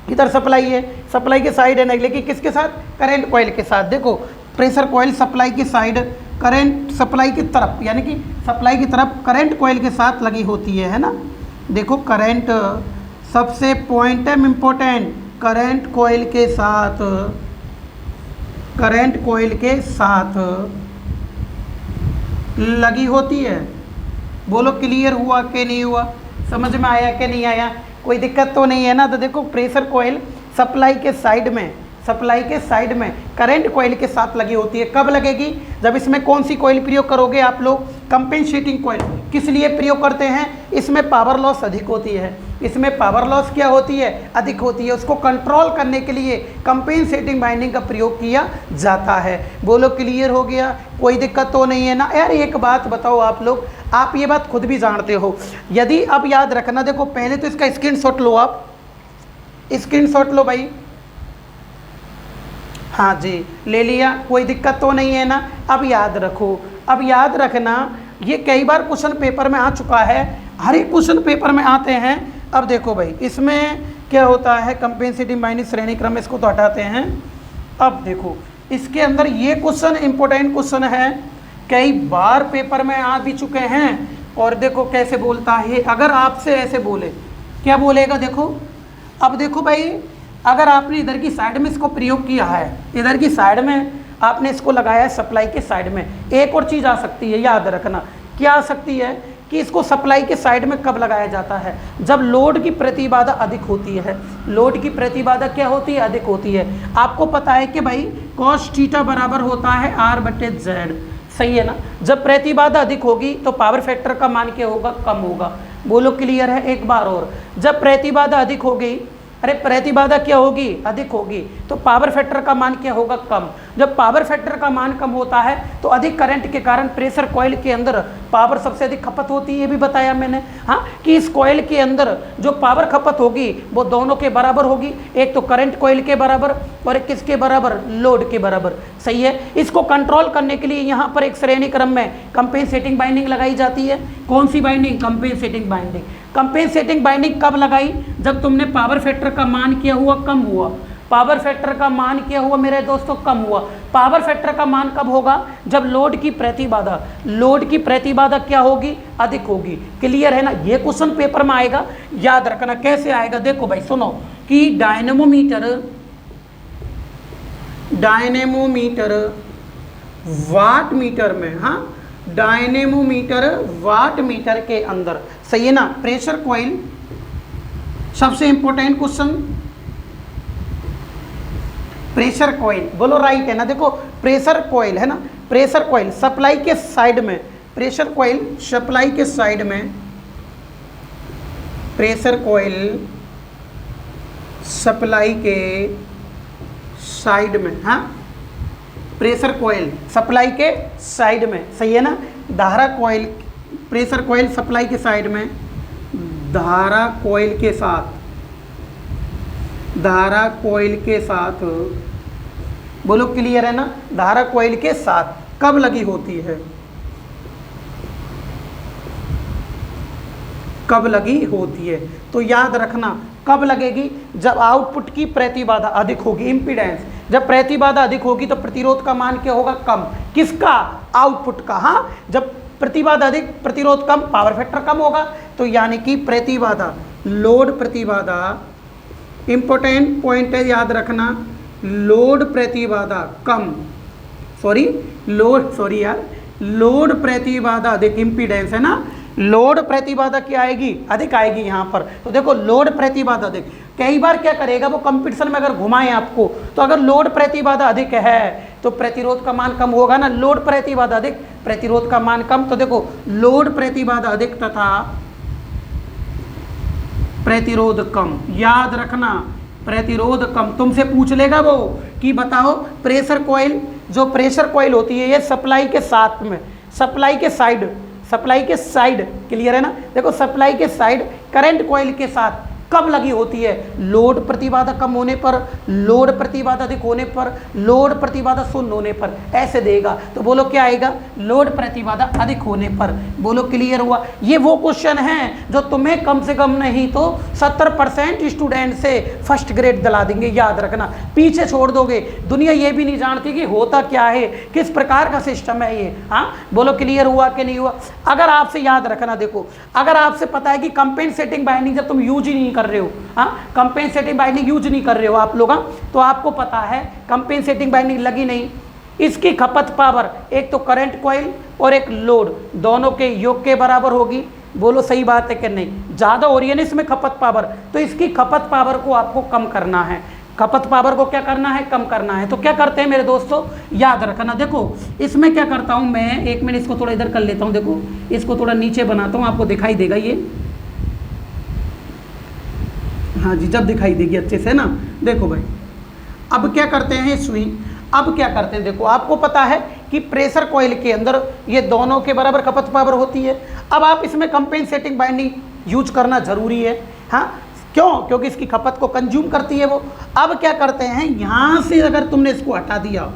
इधर सप्लाई है, सप्लाई के साइड है ना, लेकिन किसके साथ, करंट कॉइल के साथ। देखो प्रेशर कॉइल सप्लाई की साइड, करंट सप्लाई की तरफ, यानी कि सप्लाई की तरफ करंट कॉइल के साथ लगी होती है ना। देखो करंट, सबसे पॉइंट है इम्पोर्टेंट, करंट कॉइल के साथ, करंट कॉइल के साथ लगी होती है। बोलो क्लियर हुआ कि नहीं हुआ, समझ में आया कि नहीं आया, कोई दिक्कत तो नहीं है ना। तो देखो प्रेशर कॉइल सप्लाई के साइड में, सप्लाई के साइड में करंट कॉइल के साथ लगी होती है। कब लगेगी, जब इसमें कौन सी कॉइल प्रयोग करोगे आप लोग, कंपेंसेटिंग कॉइल। किस लिए प्रयोग करते हैं, इसमें पावर लॉस अधिक होती है, इसमें पावर लॉस क्या होती है, अधिक होती है। उसको कंट्रोल करने के लिए कंपेंसेटिंग बाइंडिंग का प्रयोग किया जाता है। बोलो क्लियर हो गया, कोई दिक्कत तो नहीं है ना। यार एक बात बताओ आप लोग, आप ये बात खुद भी जानते हो, यदि अब याद रखना, देखो पहले तो इसका स्क्रीनशॉट लो, आप स्क्रीनशॉट लो भाई, हाँ जी ले लिया, कोई दिक्कत तो नहीं है ना। अब याद रखो, अब याद रखना, ये कई बार क्वेश्चन पेपर में आ चुका है, हर एक क्वेश्चन पेपर में आते हैं। अब देखो भाई इसमें क्या होता है, कंपेंसेटिंग बाइंडिंग श्रेणी क्रम, इसको तो हटाते हैं। अब देखो इसके अंदर ये क्वेश्चन इंपॉर्टेंट क्वेश्चन है, कई बार पेपर में आ भी चुके हैं। और देखो कैसे बोलता है, अगर आपसे ऐसे बोले, क्या बोलेगा देखो। अब देखो भाई अगर आपने इधर की साइड में इसको प्रयोग किया है, इधर की साइड में आपने इसको लगाया है सप्लाई के साइड में, एक और चीज़ आ सकती है, याद रखना क्या आ सकती है कि इसको सप्लाई के साइड में कब लगाया जाता है, जब लोड की प्रतिबाधा अधिक होती है। लोड की प्रतिबाधा क्या होती है, अधिक होती है। आपको पता है कि भाई cos थीटा बराबर होता है R/Z, सही है ना। जब प्रतिबाधा अधिक होगी तो पावर फैक्टर का मान क्या होगा, कम होगा। बोलो क्लियर है। एक बार और, जब प्रतिबाधा अधिक होगी, अरे प्रतिबाधा क्या होगी, अधिक होगी, तो पावर फैक्टर का मान क्या होगा, कम। जब पावर फैक्टर का मान कम होता है तो अधिक करंट के कारण प्रेशर कॉइल के अंदर पावर सबसे अधिक खपत होती है, ये भी बताया मैंने, हाँ, कि इस कॉइल के अंदर जो पावर खपत होगी वो दोनों के बराबर होगी, एक तो करंट कॉइल के बराबर और एक किसके बराबर, लोड के बराबर, सही है। इसको कंट्रोल करने के लिए यहाँ पर एक श्रेणी क्रम में कंपेंसेटिंग बाइंडिंग लगाई जाती है। कौन सी binding, compensating binding. Compensating binding कब लगाई, जब तुमने पावर फैक्टर का मान क्या हुआ, कम हुआ। पावर फैक्टर का मान क्या हुआ मेरे दोस्तों, कम हुआ। पावर फैक्टर का मान कब होगा, जब लोड की प्रतिबाधा, लोड की प्रतिबाधा क्या होगी, अधिक होगी। क्लियर है ना। ये क्वेश्चन पेपर में आएगा, याद रखना। कैसे आएगा देखो भाई, सुनो कि डायनेमोमीटर वाट मीटर में, हाँ, डायनेमोमीटर वाट मीटर के अंदर, सही है ना। प्रेशर कॉइल, सबसे इंपॉर्टेंट क्वेश्चन, प्रेशर कॉइल, बोलो राइट है ना। देखो प्रेशर कॉइल है ना, प्रेशर कॉइल सप्लाई के साइड में, प्रेशर कॉइल सप्लाई के साइड में, प्रेशर कॉइल सप्लाई के साइड में, हाँ, प्रेशर कॉइल सप्लाई के साइड में, सही है ना। धारा कॉइल, प्रेशर कॉइल सप्लाई के साइड में, धारा कॉइल के साथ, धारा कॉइल के साथ, बोलो क्लियर है ना। धारा कॉइल के साथ कब लगी होती है, कब लगी होती है, तो याद रखना कब लगेगी, जब आउटपुट की प्रतिबाधा अधिक होगी, इम्पीडेंस। जब प्रतिबाधा अधिक होगी तो प्रतिरोध का मान क्या होगा, कम। किसका, आउटपुट का, हाँ। जब प्रतिबाधा अधिक, प्रतिरोध कम, पावर फैक्टर कम होगा। तो यानी कि प्रतिबाधा, लोड प्रतिबाधा, इंपॉर्टेंट पॉइंट है, याद रखना। लोड प्रतिबाधा कम, लोड प्रतिबाधा अधिक, इम्पीडेंस है ना। लोड प्रतिबाधा क्या आएगी, अधिक आएगी यहाँ पर। तो देखो लोड प्रतिबाधा अधिक, कई बार क्या करेगा वो कंपटीशन में अगर घुमाएं आपको, तो अगर लोड प्रतिबाधा अधिक है तो प्रतिरोध का मान कम होगा ना। लोड प्रतिबाधा अधिक, प्रतिरोध का मान कम। तो देखो लोड प्रतिबाधा अधिक तथा प्रतिरोध कम, याद रखना, प्रतिरोध कम। तुमसे पूछ लेगा वो कि बताओ प्रेशर कॉइल, जो प्रेशर कॉइल होती है ये सप्लाई के साथ में, सप्लाई के साइड, सप्लाई के साइड, क्लियर है ना। देखो सप्लाई के साइड करंट कॉइल के साथ कब लगी होती है, लोड प्रतिबाधा कम होने पर, लोड प्रतिबाधा अधिक होने पर, लोड प्रतिबाधा शून्य होने पर, ऐसे देगा। तो बोलो क्या आएगा, लोड प्रतिबाधा अधिक होने पर। बोलो क्लियर हुआ। ये वो क्वेश्चन है जो तुम्हें कम से कम नहीं तो 70% स्टूडेंट से फर्स्ट ग्रेड दिला देंगे, याद रखना। पीछे छोड़ दोगे, दुनिया ये भी नहीं जानती कि होता क्या है, किस प्रकार का सिस्टम है ये, हाँ। बोलो क्लियर हुआ कि नहीं हुआ। अगर आपसे, याद रखना, देखो अगर आपसे पता है कि कंपेंसेटिंग बाइंडिंग जब तुम यूज ही नहीं कर रहे हो, हाँ, कंपेंसेटिंग बाइंडिंग यूज नहीं कर रहे हो आप लोग, हाँ, तो आपको पता है कंपेंसेटिंग बाइंडिंग लगी नहीं, इसकी खपत पावर एक तो करंट कॉइल और एक लोड दोनों के योग के बराबर होगी। बोलो सही बात है कि नहीं। ज़्यादा हो रही है ना इसमें खपत पावर, तो इसकी खपत पावर को आपको कम करना है। खपत पावर को क्या करना है, कम करना है। तो क्या करते हैं मेरे दोस्तों, याद रखना। देखो इसमें क्या करता हूँ मैं, एक मिनट इसको थोड़ा इधर कर लेता हूँ। देखो इसको थोड़ा नीचे बनाता हूँ, आपको दिखाई देगा ये, हाँ जी, जब दिखाई देगी अच्छे से ना। देखो भाई अब क्या करते हैं स्विंग, अब क्या करते हैं, देखो आपको पता है कि प्रेशर कॉइल के अंदर ये दोनों के बराबर खपत पावर होती है। अब आप इसमें कंपेंसेटिंग बाइंडिंग यूज करना जरूरी है, हाँ। क्यों, क्योंकि इसकी खपत को कंज्यूम करती है वो। अब क्या करते हैं, यहाँ से अगर तुमने इसको हटा दिया,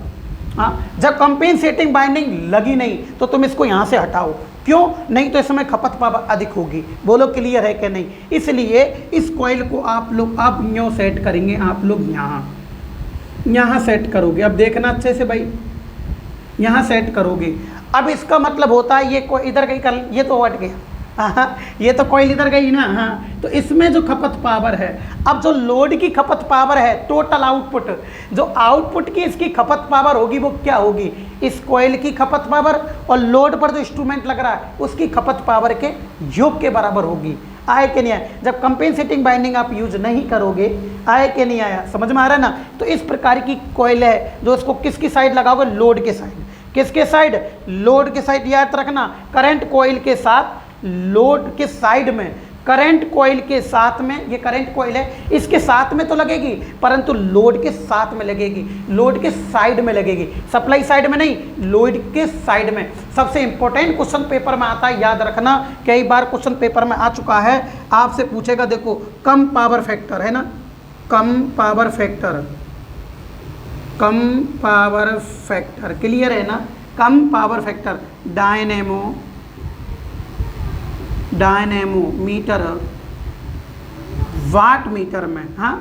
हाँ, जब कंपेंसेटिंग बाइंडिंग लगी नहीं तो तुम इसको यहाँ से हटाओ, क्यों? नहीं तो इसमें खपत पावर अधिक होगी। बोलो क्लियर है कि नहीं? इसलिए इस कॉइल को आप लोग अब यूँ सेट करेंगे, आप लोग यहाँ सेट करोगे। अब देखना अच्छे से भाई, यहाँ सेट करोगे। अब इसका मतलब होता है ये कोई इधर गई, कल ये तो हट गया, हाँ ये तो कॉइल इधर गई ना, हाँ। तो इसमें जो खपत पावर है, अब जो लोड की खपत पावर है, टोटल आउटपुट, जो आउटपुट की इसकी खपत पावर होगी वो क्या होगी? इस कॉइल की खपत पावर और लोड पर जो इंस्ट्रूमेंट लग रहा है उसकी खपत पावर के योग के बराबर होगी। आए कि नहीं आया? जब कंपेंसेटिंग बाइंडिंग आप यूज नहीं करोगे, आए कि नहीं आया? समझ में आ रहा है ना? तो इस प्रकार की कॉइल है जो इसको किसकी साइड लगाओगे? लोड के साइड। किसके साइड? लोड के साइड। याद रखना, करंट कॉइल के साथ लोड के साइड में, करंट कॉइल के साथ में, ये करंट कॉइल है इसके साथ में तो लगेगी, परंतु लोड के साथ में लगेगी, लोड के साइड में लगेगी, सप्लाई साइड में नहीं, लोड के साइड में। सबसे इंपॉर्टेंट क्वेश्चन पेपर में आता है, याद रखना, कई बार क्वेश्चन पेपर में आ चुका है, आपसे पूछेगा, देखो कम पावर फैक्टर है ना, कम पावर फैक्टर, कम पावर फैक्टर, क्लियर है ना? कम power factor, dynamometer watt meter में, हाँ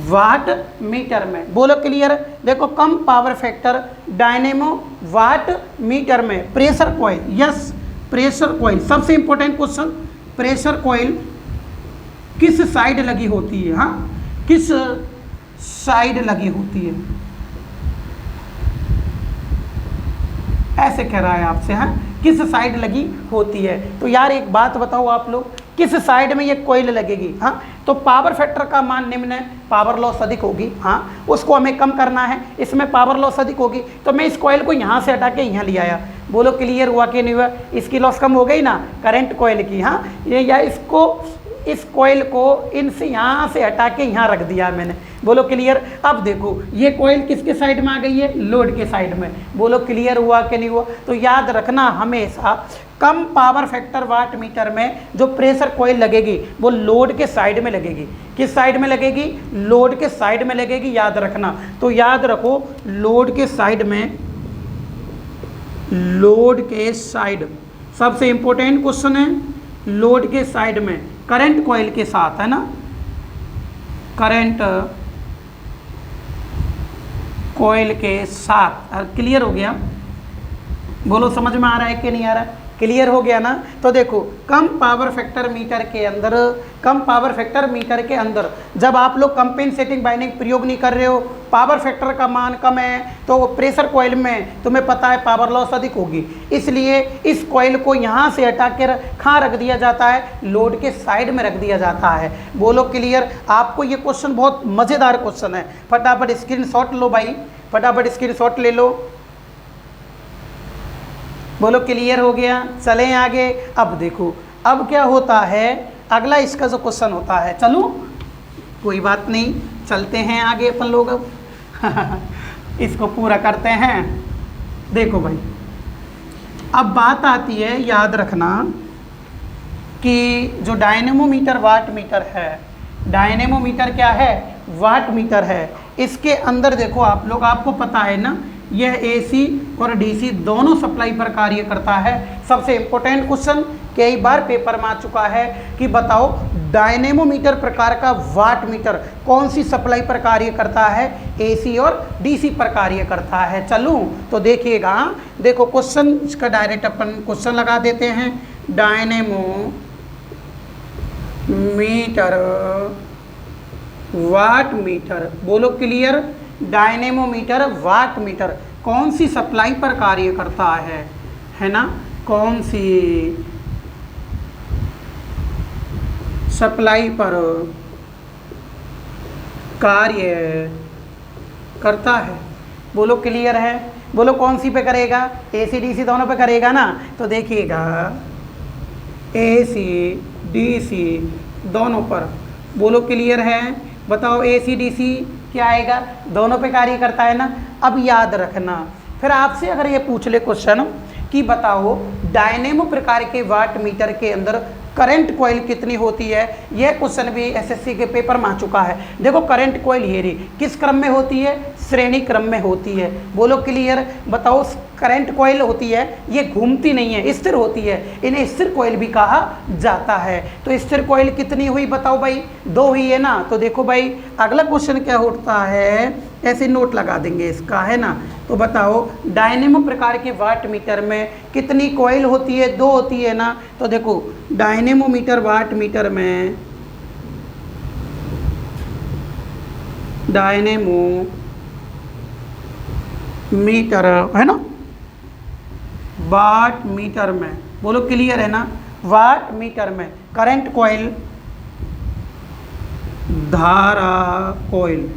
वाट मीटर में। बोलो क्लियर? देखो कम power factor dynamo watt meter में। Pressure coil, yes pressure coil, सबसे इंपॉर्टेंट क्वेश्चन, प्रेशर कॉइल किस साइड लगी होती है? हाँ किस साइड लगी होती है? ऐसे कह रहा है आपसे, हाँ किस साइड लगी होती है? तो यार एक बात बताओ आप लोग, किस साइड में ये कॉइल लगेगी? हाँ तो पावर फैक्टर का मान निम्न है, पावर लॉस अधिक होगी, हाँ उसको हमें कम करना है, इसमें पावर लॉस अधिक होगी, तो मैं इस कॉइल को यहाँ से हटा के यहाँ ले आया। बोलो क्लियर हुआ कि नहीं हुआ? इसकी लॉस कम हो गई ना, करंट कॉइल की, हाँ ये या इसको, इस कॉइल को इनसे यहाँ से हटा के यहाँ रख दिया मैंने। बोलो क्लियर? अब देखो ये कॉइल किसके साइड में आ गई है? लोड के साइड में। बोलो क्लियर हुआ कि नहीं हुआ? तो याद रखना हमेशा कम पावर फैक्टर वाट मीटर में जो प्रेशर कॉइल लगेगी वो लोड के साइड में लगेगी। किस साइड में लगेगी? लोड के साइड में लगेगी, याद रखना। तो याद रखो लोड के साइड में, लोड के साइड, सबसे इंपॉर्टेंट क्वेश्चन है, लोड के साइड में करंट कॉइल के साथ, है ना, करंट कॉइल के साथ। क्लियर हो गया? बोलो समझ में आ रहा है कि नहीं आ रहा है? क्लियर हो गया ना? तो देखो कम पावर फैक्टर मीटर के अंदर, कम पावर फैक्टर मीटर के अंदर जब आप लोग कंपेंसेटिंग बाइंडिंग प्रयोग नहीं कर रहे हो, पावर फैक्टर का मान कम है, तो प्रेशर कॉइल में तुम्हें पता है पावर लॉस अधिक होगी, इसलिए इस कॉइल को यहाँ से हटा कर कहाँ रख दिया जाता है? लोड के साइड में रख दिया जाता है। बोलो क्लियर? आपको ये क्वेश्चन बहुत मज़ेदार क्वेश्चन है, फटाफट स्क्रीनशॉट लो भाई, फटाफट स्क्रीनशॉट ले लो। बोलो क्लियर हो गया? चलें आगे। अब देखो अब क्या होता है, अगला इसका जो क्वेश्चन होता है, चलो कोई बात नहीं, चलते हैं आगे अपन लोग अब इसको पूरा करते हैं। देखो भाई अब बात आती है, याद रखना कि जो डायनेमोमीटर वाट मीटर है, डायनेमोमीटर क्या है? वाट मीटर है। इसके अंदर देखो आप लोग, आपको पता है ना यह एसी और डीसी दोनों सप्लाई पर कार्य करता है। सबसे इंपॉर्टेंट क्वेश्चन कई बार पेपर में आ चुका है कि बताओ डायनेमोमीटर प्रकार का वाट मीटर कौन सी सप्लाई पर कार्य करता है? एसी और डीसी पर कार्य करता है। चलूं तो देखिएगा, देखो क्वेश्चन इसका डायरेक्ट अपन क्वेश्चन लगा देते हैं। डायनेमोमीटर वाट मीटर, बोलो क्लियर? डायनेमोमीटर वाट मीटर कौन सी सप्लाई पर कार्य करता है ना? कौन सी सप्लाई पर कार्य करता है? बोलो क्लियर है? बोलो कौन सी पे करेगा? एसी डीसी दोनों पे करेगा ना? तो देखिएगा एसी डीसी दोनों पर। बोलो क्लियर है? बताओ एसी डीसी क्या आएगा? दोनों पे कार्य करता है ना? अब याद रखना, फिर आपसे अगर ये पूछ ले क्वेश्चन कि बताओ डायनेमो प्रकार के वाट मीटर के अंदर करंट कॉइल कितनी होती है, यह क्वेश्चन भी एसएससी के पेपर में आ चुका है। देखो करंट कॉइल ये रही, किस क्रम में होती है? श्रेणी क्रम में होती है। बोलो क्लियर। बताओ करंट कॉइल होती है ये घूमती नहीं है, स्थिर होती है, इन्हें स्थिर कॉइल भी कहा जाता है। तो स्थिर कॉइल कितनी हुई बताओ भाई, 2 हुई है ना। तो देखो भाई अगला क्वेश्चन क्या होता है, ऐसे नोट लगा देंगे इसका, है ना। तो बताओ डायनेमो प्रकार के वाट मीटर में कितनी कॉइल होती है, 2 होती है ना। तो देखो डायनेमो मीटर वाट मीटर में, डायनेमो मीटर है ना, वाट मीटर में, बोलो क्लियर है ना, वाट मीटर में करंट कॉइल, धारा कॉइल,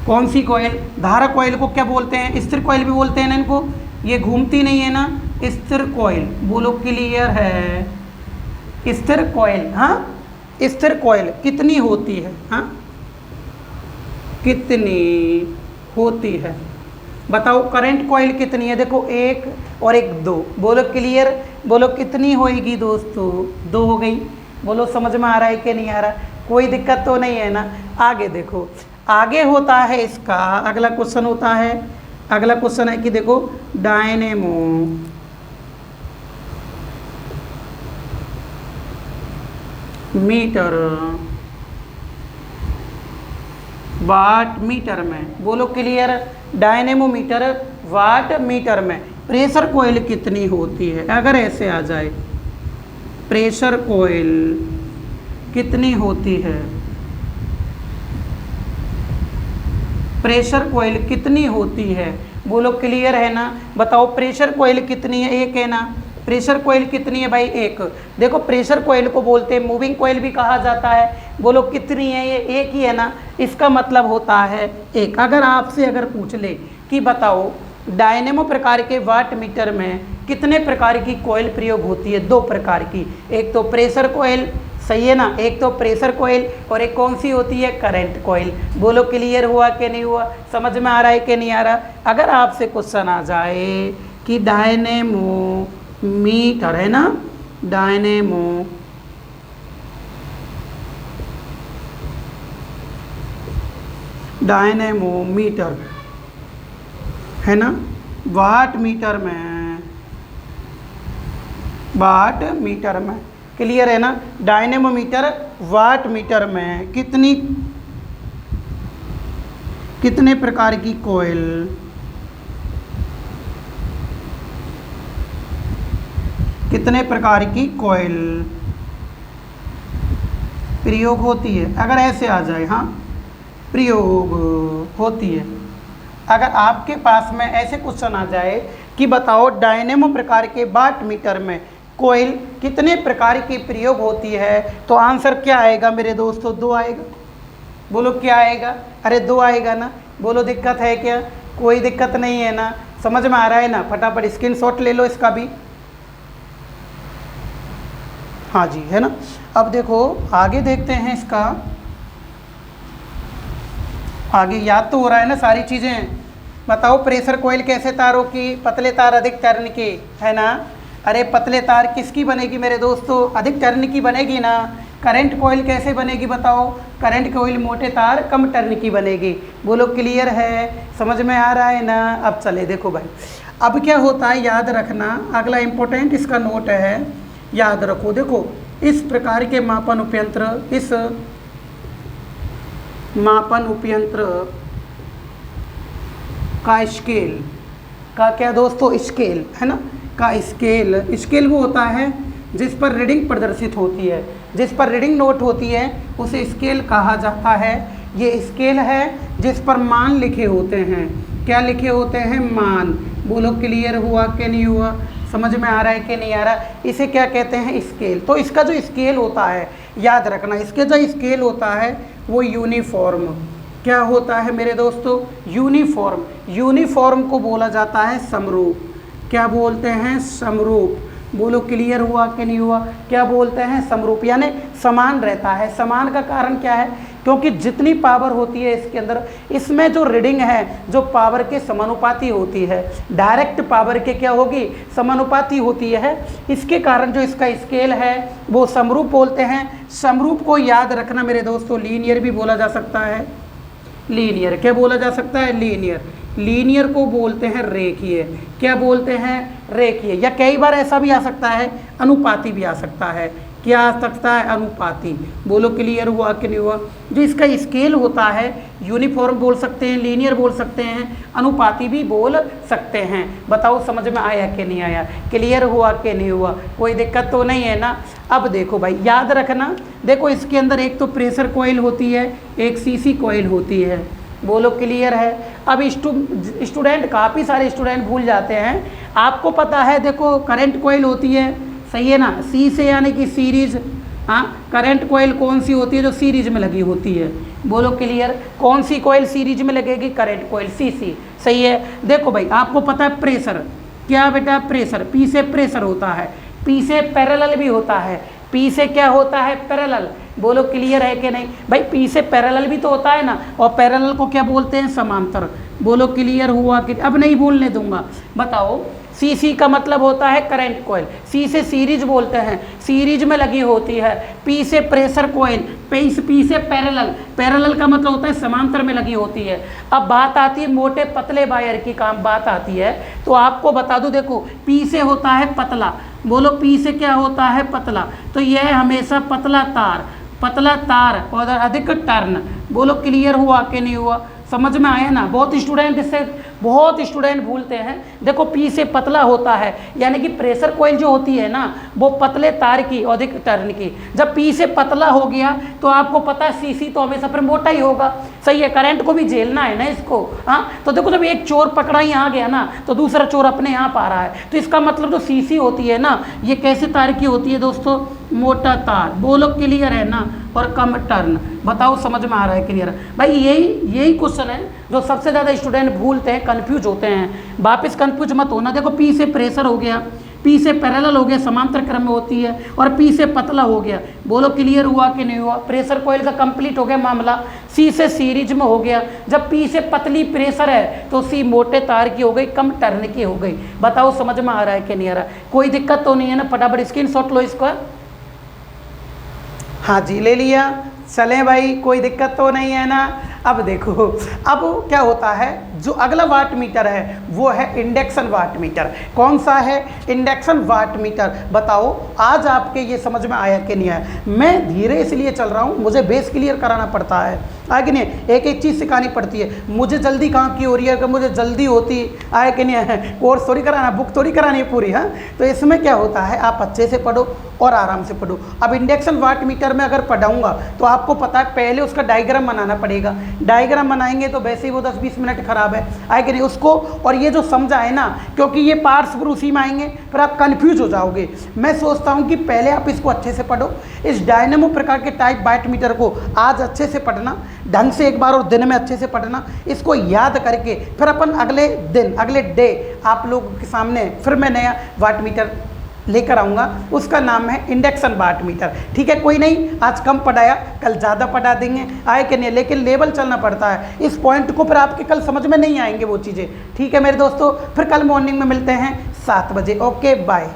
कौन सी कॉइल, धारा कॉइल को क्या बोलते हैं, स्थिर कॉइल भी बोलते हैं ना इनको, ये घूमती नहीं है ना, स्थिर कॉइल। बोलो क्लियर है, स्थिर कॉइल। हाँ स्थिर कॉइल कितनी होती है, हाँ कितनी होती है बताओ। करंट कॉइल कितनी है, देखो 1 और 1 2, बोलो क्लियर। बोलो कितनी होएगी दोस्तों, 2 हो गई। बोलो समझ में आ रहा है कि नहीं आ रहा, कोई दिक्कत तो नहीं है ना। आगे देखो, आगे होता है इसका अगला क्वेश्चन होता है, अगला क्वेश्चन है कि देखो डायनेमो मीटर वाट मीटर में, बोलो clear. Dynamo meter watt meter में प्रेशर कॉइल कितनी होती है, अगर ऐसे आ जाए प्रेशर कॉइल कितनी होती है, प्रेशर कॉइल कितनी होती है, बोलो क्लियर है ना। बताओ प्रेशर कॉइल कितनी है, 1 है ना। प्रेशर कॉइल कितनी है भाई, 1। देखो प्रेशर कॉइल को बोलते हैं मूविंग कॉइल भी कहा जाता है। बोलो कितनी है, ये 1 ही है ना, इसका मतलब होता है 1। अगर आपसे अगर पूछ ले कि बताओ डायनेमो प्रकार के वाट मीटर में कितने प्रकार की कॉइल प्रयोग होती है, 2 प्रकार की, एक तो प्रेशर कॉइल, सही है ना, एक तो प्रेशर कॉइल और एक कौन सी होती है, करंट कॉइल। बोलो क्लियर हुआ कि नहीं हुआ, समझ में आ रहा है कि नहीं आ रहा। अगर आपसे क्वेश्चन आ जाए कि डायनेमो मीटर है ना, डायनेमो मीटर है ना, वाट मीटर में, वाट मीटर में, क्लियर है ना। डायनेमो मीटर वाट मीटर में कितने प्रकार की कॉइल, कितने प्रकार की कॉइल प्रयोग होती है, अगर ऐसे आ जाए, हाँ प्रयोग होती है। अगर आपके पास में ऐसे क्वेश्चन आ जाए कि बताओ डायनेमो प्रकार के वाट मीटर में कॉइल कितने प्रकार की प्रयोग होती है, तो आंसर क्या आएगा मेरे दोस्तों, 2 आएगा। बोलो क्या आएगा, अरे 2 आएगा ना। बोलो दिक्कत है क्या, कोई दिक्कत नहीं है ना, समझ में आ रहा है ना। फटाफट स्क्रीनशॉट ले लो इसका भी, हाँ जी है ना। अब देखो आगे देखते हैं इसका, आगे याद तो हो रहा है ना सारी चीज़ें। बताओ प्रेशर कॉइल कैसे तारों की, पतले तार अधिक टर्न की, है ना। अरे पतले तार किसकी बनेगी मेरे दोस्तों, अधिक टर्न की बनेगी ना। करंट कॉइल कैसे बनेगी बताओ, करंट कॉइल मोटे तार कम टर्न की बनेगी। बोलो क्लियर है, समझ में आ रहा है ना। अब चले देखो भाई, अब क्या होता है याद रखना, अगला इम्पोर्टेंट इसका नोट है, याद रखो। देखो इस प्रकार के मापन उपयंत्र, इस मापन उपयंत्र का स्केल का क्या दोस्तों, स्केल है ना, का स्केल, स्केल वो होता है जिस पर रीडिंग प्रदर्शित होती है, जिस पर रीडिंग नोट होती है उसे स्केल कहा जाता है। ये स्केल है जिस पर मान लिखे होते हैं, क्या लिखे होते हैं, मान। बोलो क्लियर हुआ कि नहीं हुआ, समझ में आ रहा है कि नहीं आ रहा। इसे क्या कहते हैं, स्केल। तो इसका जो स्केल होता है याद रखना, इसके जो स्केल होता है वो यूनिफॉर्म, क्या होता है मेरे दोस्तों, यूनिफॉर्म। यूनिफॉर्म को बोला जाता है समरूप, क्या बोलते हैं, समरूप। बोलो क्लियर हुआ कि नहीं हुआ, क्या बोलते हैं, समरूप, यानी समान रहता है। समान का कारण क्या है, क्योंकि जितनी पावर होती है इसके अंदर, इसमें जो रीडिंग है जो पावर के समानुपाती होती है, डायरेक्ट पावर के क्या होगी, समानुपाती होती है। इसके कारण जो इसका स्केल है वो समरूप बोलते हैं। समरूप को याद रखना मेरे दोस्तों, लीनियर भी बोला जा सकता है, लीनियर। क्या बोला जा सकता है? लीनियर। लीनियर को बोलते हैं रेखीय। क्या बोलते हैं? रेखीय। या कई बार ऐसा भी आ सकता है, अनुपाती भी आ सकता है। क्या आ सकता है? अनुपाती। बोलो क्लियर हुआ कि नहीं हुआ? जो इसका स्केल होता है, यूनिफॉर्म बोल सकते हैं, लीनियर बोल सकते हैं, अनुपाती भी बोल सकते हैं। बताओ समझ में आया कि नहीं आया? क्लियर हुआ कि नहीं हुआ? कोई दिक्कत तो नहीं है ना? अब देखो भाई, याद रखना, देखो इसके अंदर एक तो प्रेशर कॉइल होती है, एक सीसी कॉइल होती है। बोलो क्लियर है? अब स्टूडेंट, काफ़ी सारे स्टूडेंट भूल जाते हैं। आपको पता है, देखो करंट कॉइल होती है, सही है ना, सी से यानी कि सीरीज। हाँ, करंट कॉइल कौन सी होती है? जो सीरीज में लगी होती है। बोलो क्लियर? कौन सी कॉइल सीरीज में लगेगी? Current coil, CC. सही है। देखो भाई, आपको पता है प्रेशर, क्या बेटा? प्रेशर, पी से प्रेशर होता है, पी से पैरेलल भी होता है। पी से क्या होता है? पैरेलल। बोलो क्लियर है कि नहीं भाई? पी से पैरेलल भी तो होता है ना, और पैरेलल को क्या बोलते हैं? समांतर। बोलो क्लियर हुआ कि? अब नहीं बोलने दूंगा। बताओ, सी का मतलब होता है करंट कॉइल, सी से सीरीज बोलते हैं, सीरीज में लगी होती है। पी से प्रेशर कॉइल, पी से पैरेलल, पैरेलल का मतलब होता है समांतर में लगी होती है। अब बात आती है मोटे पतले वायर की, काम बात आती है, तो आपको बता दूं, देखो पी से होता है पतला। बोलो पी से क्या होता है? पतला। तो यह हमेशा पतला तार, पतला तार और अधिक टर्न। बोलो क्लियर हुआ कि नहीं हुआ? समझ में आया ना? बहुत स्टूडेंट भूलते हैं। देखो पी से पतला होता है, यानी कि प्रेशर कॉइल जो होती है ना, वो पतले तार की, अधिक टर्न की। जब पी से पतला हो गया तो आपको पता है सीसी तो हमेशा फिर मोटा ही होगा। सही है, करंट को भी झेलना है ना इसको। हाँ, तो देखो जब एक चोर पकड़ा ही आ गया ना, तो दूसरा चोर अपने यहाँ आ रहा है, तो इसका मतलब जो सीसी होती है ना, ये कैसे तार की होती है दोस्तों? मोटा तार। बोलो क्लियर है ना? और कम टर्न। बताओ समझ में आ रहा है? क्लियर भाई? यही क्वेश्चन है जो सबसे ज़्यादा स्टूडेंट भूलते हैं, कंफ्यूज होते हैं। वापस कंफ्यूज मत होना। देखो पी से प्रेशर हो गया, पी से पैरेलल हो गया, समांतर क्रम में होती है, और पी से पतला हो गया। बोलो क्लियर हुआ कि नहीं हुआ? प्रेशर कॉइल का कंप्लीट हो गया मामला। सी से सीरीज में हो गया। जब पी से पतली प्रेशर है तो सी मोटे तार की हो गई, कम टर्न की हो गई। बताओ समझ में आ रहा है कि नहीं आ रहा? कोई दिक्कत तो नहीं है ना? फटाफट स्क्रीनशॉट लो इसका। हाँ जी, ले लिया। चलें भाई, कोई दिक्कत तो नहीं है ना? अब देखो, अब क्या होता है, जो अगला वाट मीटर है वो है इंडक्शन वाट मीटर। कौन सा है? Induction watt meter. बताओ आज आपके ये समझ में आया कि नहीं आया? मैं धीरे इसलिए चल रहा हूँ, मुझे बेस क्लियर कराना पड़ता है, आए कि नहीं? एक एक चीज़ सिखानी पड़ती है। मुझे जल्दी कहाँ की हो रही है? अगर मुझे जल्दी होती, आए कि नहीं है? कोर्स थोड़ी कराना, बुक थोड़ी करानी है पूरी। हाँ, तो इसमें क्या होता है, आप अच्छे से पढ़ो और आराम से पढ़ो। अब इंडक्शन वाट मीटर में अगर पढ़ाऊँगा तो आपको पता है पहले उसका डायग्राम बनाना पड़ेगा। डायग्राम बनाएंगे तो वैसे ही वो 10-20 मिनट खराब है, आए कि नहीं? उसको, और ये जो समझा है ना, क्योंकि ये पार्ट्स फिर उसी में आएंगे, फिर आप कन्फ्यूज हो जाओगे। मैं सोचता हूँ कि पहले आप इसको अच्छे से पढ़ो, इस डायनेमो प्रकार के टाइप वाट मीटर को आज अच्छे से पढ़ना, ढंग से एक बार और दिन में अच्छे से पढ़ना, इसको याद करके फिर अपन अगले दिन, अगले डे आप लोगों के सामने फिर मैं नया वाट मीटर लेकर आऊँगा। उसका नाम है इंडक्शन वाट मीटर। ठीक है, कोई नहीं, आज कम पढ़ाया, कल ज़्यादा पढ़ा देंगे, आए कि नहीं? लेकिन लेवल चलना पड़ता है, इस पॉइंट को फिर आपके कल समझ में नहीं आएंगे वो चीज़ें। ठीक है मेरे दोस्तों, फिर कल मॉर्निंग में मिलते हैं 7 बजे। Okay bye.